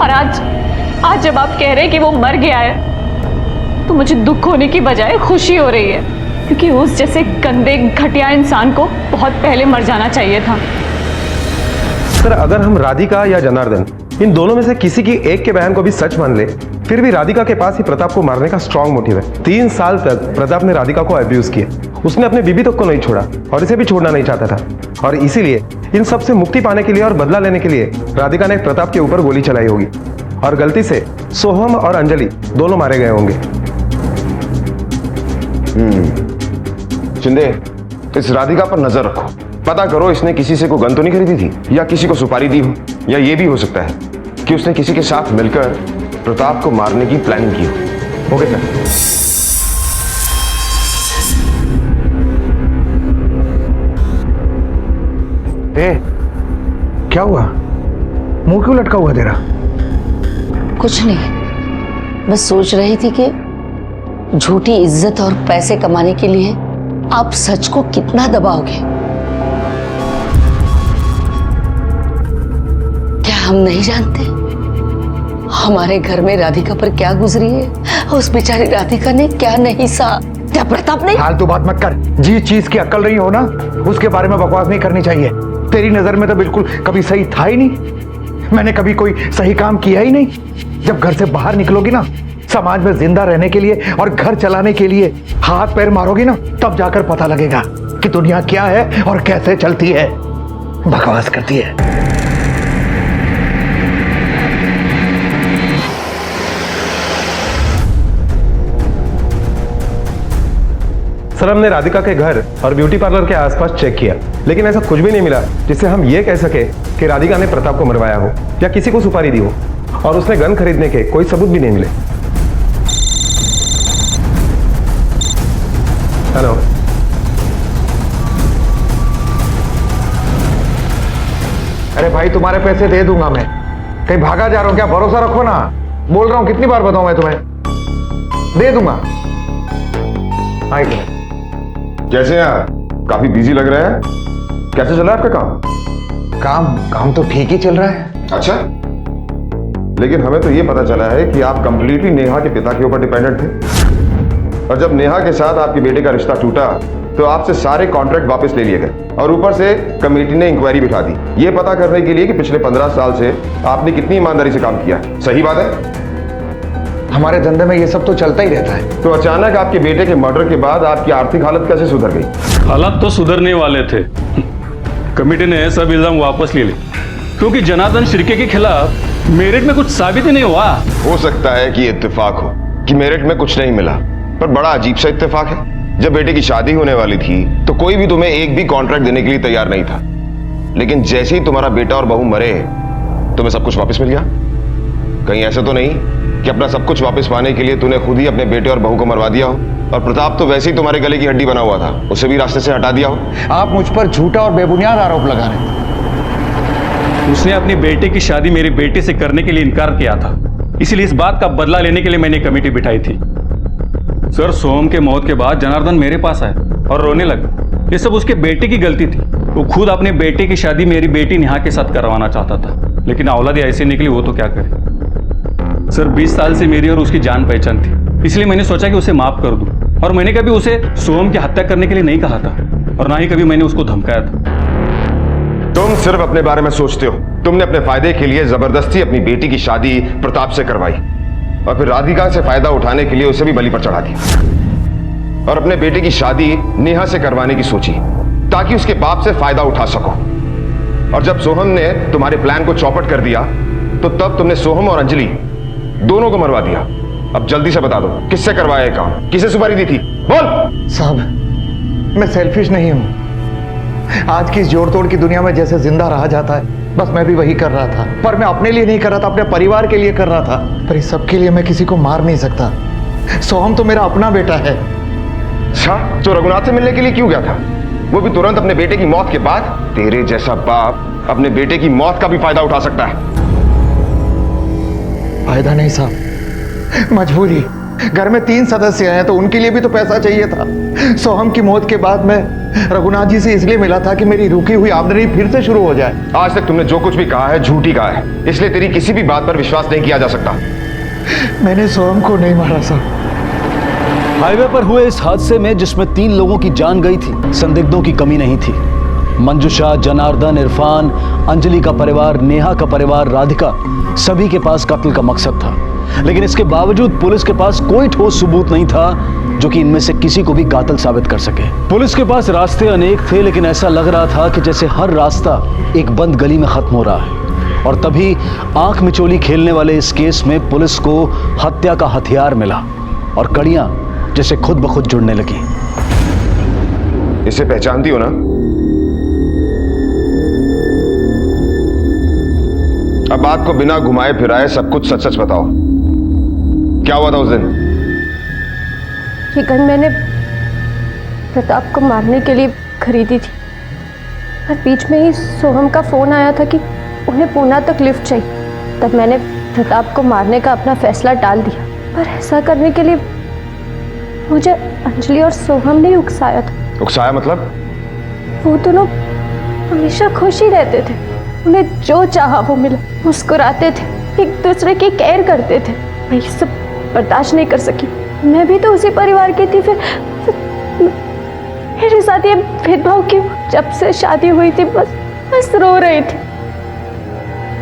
Speaker 25: और आज जब आप कह रहे हैं कि वो मर गया है, तो मुझे दुख होने की बजाय खुशी हो रही है, क्योंकि उस जैसे गंदे घटिया इंसान को बहुत पहले मर जाना चाहिए था।
Speaker 20: सर, अगर हम राधिका या जनार्दन इन दोनों में से किसी की एक के बयान को भी सच मान ले, फिर भी राधिका के पास ही प्रताप को मारने का स्ट्रांग मोटिव है। 3 साल तक प्रताप ने राधिका को अब्यूज किया। उसने अपने बीबी तक को नहीं छोड़ा और इसे भी छोड़ना नहीं चाहता था, और इसीलिए इन सब से मुक्ति पाने के लिए और बदला लेने के लिए राधिका ने प्रताप के ऊपर गोली चलाई होगी, और गलती से सोहम और अंजलि दोनों मारे गए होंगे।
Speaker 9: शिंदे, इस राधिका पर नजर रखो, पता करो इसने किसी से कोई गन तो नहीं खरीदी थी, या किसी को सुपारी दी हो, या ये भी हो सकता है कि उसने किसी के साथ मिलकर प्रताप को मारने की प्लानिंग की हो। Okay sir.
Speaker 24: क्या हुआ? मुंह क्यों लटका हुआ तेरा?
Speaker 2: कुछ नहीं, बस सोच रही थी कि झूठी इज्जत और पैसे कमाने के लिए आप सच को कितना दबाओगे। क्या हम नहीं जानते हमारे घर में राधिका पर क्या गुजरी है? उस बेचारी राधिका ने क्या नहीं सहा? क्या प्रताप नहीं?
Speaker 24: फालतू बात मत कर। जिस चीज की अक्ल नहीं हो ना, उसके बारे में बकवास नहीं करनी चाहिए। तेरी नजर में तो बिल्कुल कभी सही था ही नहीं। मैंने कभी कोई सही काम किया ही नहीं। जब घर से बाहर निकलोगी ना, समाज में जिंदा रहने के लिए और घर चलाने के लिए हाथ पैर मारोगी ना, तब जाकर पता लगेगा कि दुनिया क्या है और कैसे चलती है। बकवास करती है।
Speaker 20: सर, हमने राधिका के घर और ब्यूटी पार्लर के आसपास चेक किया, लेकिन ऐसा कुछ भी नहीं मिला जिससे हम ये कह सके कि राधिका ने प्रताप को मरवाया हो या किसी को सुपारी दी हो, और उसने गन खरीदने के कोई सबूत भी नहीं मिले। हेलो,
Speaker 24: अरे भाई, तुम्हारे पैसे दे दूंगा मैं। कहीं भागा जा रहा हूं क्या? भरोसा रखो ना, बोल रहा हूं। कितनी बार बताऊं मैं तुम्हें? दे दूंगा। हाँ,
Speaker 9: कैसे हैं आप? काफी बिजी लग रहे हैं। कैसे चल रहा है आपका काम?
Speaker 24: काम तो ठीक ही चल रहा है।
Speaker 9: अच्छा, लेकिन हमें तो ये पता चला है कि आप कंप्लीटली नेहा के पिता के ऊपर डिपेंडेंट थे, और जब नेहा के साथ आपके बेटे का रिश्ता टूटा तो आपसे सारे कॉन्ट्रैक्ट वापस ले लिए गए, और ऊपर से कमेटी ने इंक्वायरी बिठा दी ये पता करने के लिए कि पिछले 15 साल से आपने कितनी ईमानदारी से काम किया है। सही बात है?
Speaker 24: हमारे धंधे में ये सब तो चलता ही रहता है।
Speaker 9: तो अचानक आपके बेटे के मर्डर के बाद आपकी आर्थिक हालत कैसे सुधर गई?
Speaker 3: हालात तो सुधरने वाले थे। कमेटी ने सब इल्जाम वापस ले लिए, क्योंकि जनार्दन शिर्के के खिलाफ मेरिट में कुछ साबित ही नहीं हुआ।
Speaker 9: हो सकता है कि इत्तेफाक हो कि मेरिट में कुछ नहीं मिला, पर बड़ा अजीब सा इत्तेफाक है। जब बेटे की शादी होने वाली थी तो कोई भी तुम्हें एक भी कॉन्ट्रैक्ट देने के लिए तैयार नहीं था, लेकिन जैसे ही तुम्हारा बेटा और बहू मरे तुम्हें सब कुछ वापस मिल गया। कहीं ऐसा तो नहीं कि अपना सब कुछ वापस पाने के लिए तूने खुद ही अपने बेटे और बहू को मरवा दिया हो, और प्रताप तो वैसे ही तुम्हारे गले की हड्डी बना हुआ था, उसे भी रास्ते से हटा दिया हो।
Speaker 24: आप मुझ पर झूठा और बेबुनियाद आरोप लगा रहे हैं।
Speaker 3: उसने अपनी बेटे की शादी मेरे बेटे से करने के लिए इनकार किया था, इसलिए इस बात का बदला लेने के लिए मैंने कमेटी बिठाई थी। सर, सोहम के मौत के बाद जनार्दन मेरे पास आया और रोने लगा। ये सब उसके बेटे की गलती थी। वो खुद अपने बेटे की शादी मेरी बेटी नेहा के साथ करवाना चाहता था, लेकिन औलाद ऐसे निकली, वो तो क्या करे। सर, 20 साल से मेरी और उसकी जान पहचान थी, इसलिए मैंने सोचा कि उसे माफ कर दूं, और मैंने कभी उसे सोहम की हत्या करने के लिए नहीं कहा था, और ना ही कभी मैंने उसको धमकाया था।
Speaker 9: तुम सिर्फ अपने बारे में सोचते हो। तुमने अपने फायदे के लिए जबरदस्ती अपनी बेटी की शादी प्रताप से करवाई, और फिर राधिका से फायदा उठाने के लिए उसे भी बलि पर चढ़ा दिया, और अपने बेटे की शादी नेहा से करवाने की सोची ताकि उसके बाप से फायदा उठा सको। और जब सोहम ने तुम्हारे प्लान को चौपट कर दिया तो तब तुमने सोहम और अंजलि दोनों को मरवा दिया। अब जल्दी से बता दो, किससे करवाया ये काम? किसे सुपारी दी थी? बोल।
Speaker 24: साहब, मैं सेल्फिश नहीं हूं। आज की इस जोड़ तोड़ की दुनिया में जैसे जिंदा रहा जाता है, बस मैं भी वही कर रहा था, पर मैं अपने लिए नहीं कर रहा था, अपने परिवार के लिए कर रहा था। पर इस सब के लिए मैं किसी को मार नहीं सकता। सोहम तो मेरा अपना बेटा है।
Speaker 9: अच्छा, तो रघुनाथ से मिलने के लिए क्यों गया था? वो भी तुरंत अपने बेटे की मौत के बाद। तेरे जैसा बाप अपने बेटे की मौत का भी फायदा उठा सकता है।
Speaker 24: फायदा नहीं साहब, मजबूरी। घर में 3 सदस्य हैं तो उनके लिए भी तो पैसा चाहिए था। सोहम की मौत के बाद मैं रघुनाथ जी से इसलिए मिला था कि मेरी रुकी हुई आमदनी फिर से शुरू हो जाए।
Speaker 9: आज तक तुमने जो कुछ भी कहा है झूठी कहा है, इसलिए तेरी किसी भी बात पर विश्वास नहीं किया जा सकता।
Speaker 24: मैंने सोहम को नहीं मारा साहब।
Speaker 7: हाईवे पर हुए इस हादसे में जिसमें 3 लोगों की जान गई थी, संदिग्धों की कमी नहीं थी। मंजुषा, जनार्दन, इरफान, अंजलि का परिवार, नेहा का परिवार, राधिका, सभी के पास कत्ल का मकसद था, लेकिन इसके बावजूद पुलिस के पास कोई ठोस सबूत नहीं था जो कि इनमें से किसी को भी कातिल साबित कर सके। पुलिस के पास रास्ते अनेक थे, लेकिन ऐसा लग रहा था कि जैसे हर रास्ता एक बंद गली में खत्म हो रहा है। और तभी आंख मिचोली खेलने वाले इस केस में पुलिस को हत्या का हथियार मिला, और कड़ियां जैसे खुद ब खुद जुड़ने लगी।
Speaker 9: इसे पहचानती हो ना? अब बात को बिना घुमाए फिराए सब कुछ सच सच बताओ, क्या हुआ था उस दिन?
Speaker 25: ये गन मैंने प्रताप को मारने के लिए खरीदी थी, पर बीच में ही सोहम का फोन आया था कि उन्हें पूना तक लिफ्ट चाहिए। तब मैंने प्रताप को मारने का अपना फैसला टाल दिया, पर ऐसा करने के लिए मुझे अंजलि और सोहम ने उकसाया था।
Speaker 9: उकसाया मतलब?
Speaker 25: वो दोनों हमेशा खुश ही रहते थे, उन्हें जो चाहा वो मिला, मुस्कुराते थे, एक दूसरे की केयर करते थे। मैं ये सब बर्दाश्त नहीं कर सकी। मैं भी तो उसी परिवार की थी, फिर मेरे साथ ये भेदभाव क्यों? जब से शादी हुई थी बस रो रही थी,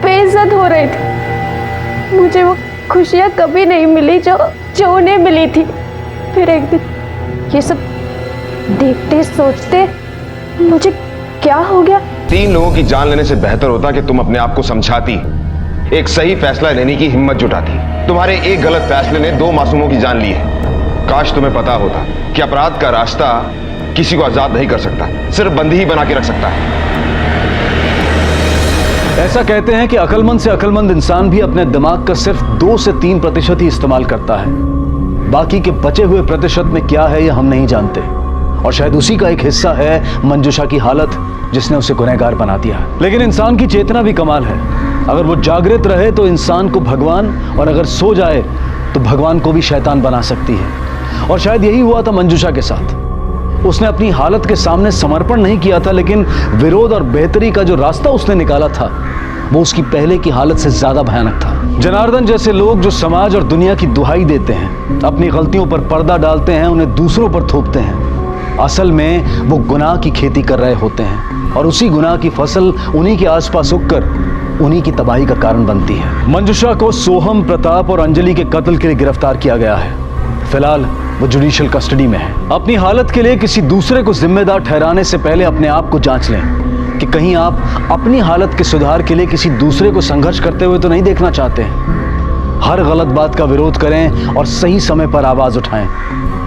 Speaker 25: बेइज्जत हो रही थी। मुझे वो खुशियाँ कभी नहीं मिली जो उन्हें मिली थी। फिर एक दिन ये सब देखते सोचते मुझे क्या हो गया।
Speaker 9: 3 लोगों की जान लेने से बेहतर होता कि तुम अपने आप को समझाती, एक सही फैसला लेने की हिम्मत जुटाती। तुम्हारे एक गलत फैसले ने 2 मासूमों की जान ली है। काश तुम्हें पता होता कि अपराध का रास्ता किसी को आजाद नहीं कर सकता, सिर्फ बंदी ही बना के रख सकता है।
Speaker 7: ऐसा कहते हैं कि अक्लमंद से अक्लमंद इंसान भी अपने दिमाग का सिर्फ 2 से 3% ही इस्तेमाल करता है। बाकी के बचे हुए प्रतिशत में क्या है यह हम नहीं जानते, और शायद उसी का एक हिस्सा है मंजुषा की हालत, जिसने उसे गुनहगार बना दिया। लेकिन इंसान की चेतना भी कमाल है। अगर वो जागृत रहे तो इंसान को भगवान, और अगर सो जाए तो भगवान को भी शैतान बना सकती है। और शायद यही हुआ था मंजुषा के साथ। उसने अपनी हालत के सामने समर्पण नहीं किया था, लेकिन विरोध और बेहतरी का जो रास्ता उसने निकाला था वो उसकी पहले की हालत से ज्यादा भयानक था। जनार्दन जैसे लोग जो समाज और दुनिया की दुहाई देते हैं, अपनी गलतियों पर पर्दा डालते हैं, उन्हें दूसरों पर थोपते हैं, असल में वो गुनाह की खेती कर रहे होते हैं और उसी गुनाह की फसल उन्हीं के आसपास उगकर उन्हीं की तबाही का कारण बनती है। मंजुषा को सोहम, प्रताप और अंजलि के कत्ल के लिए गिरफ्तार किया गया है। फिलहाल वो जुडिशियल कस्टडी में है। अपनी हालत के लिए किसी दूसरे को जिम्मेदार ठहराने से पहले अपने आप को जांच लें कि कहीं आप अपनी हालत के सुधार के लिए किसी दूसरे को संघर्ष करते हुए तो नहीं देखना चाहते। हर गलत बात का विरोध करें और सही समय पर आवाज उठाएं,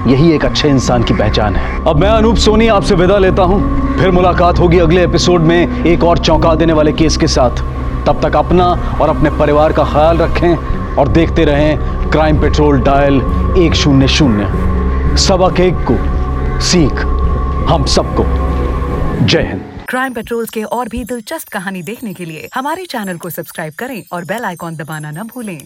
Speaker 7: यही एक अच्छे इंसान की पहचान है। अब मैं अनूप सोनी आपसे विदा लेता हूं, फिर मुलाकात होगी अगले एपिसोड में एक और चौंका देने वाले केस के साथ। तब तक अपना और अपने परिवार का ख्याल रखें और देखते रहें क्राइम पेट्रोल डायल 100। सबक एक को सीख हम सबको। जय हिंद।
Speaker 6: क्राइम पेट्रोल के और भी दिलचस्प कहानी देखने के लिए हमारे चैनल को सब्सक्राइब करें और बेल आइकॉन दबाना न भूलें।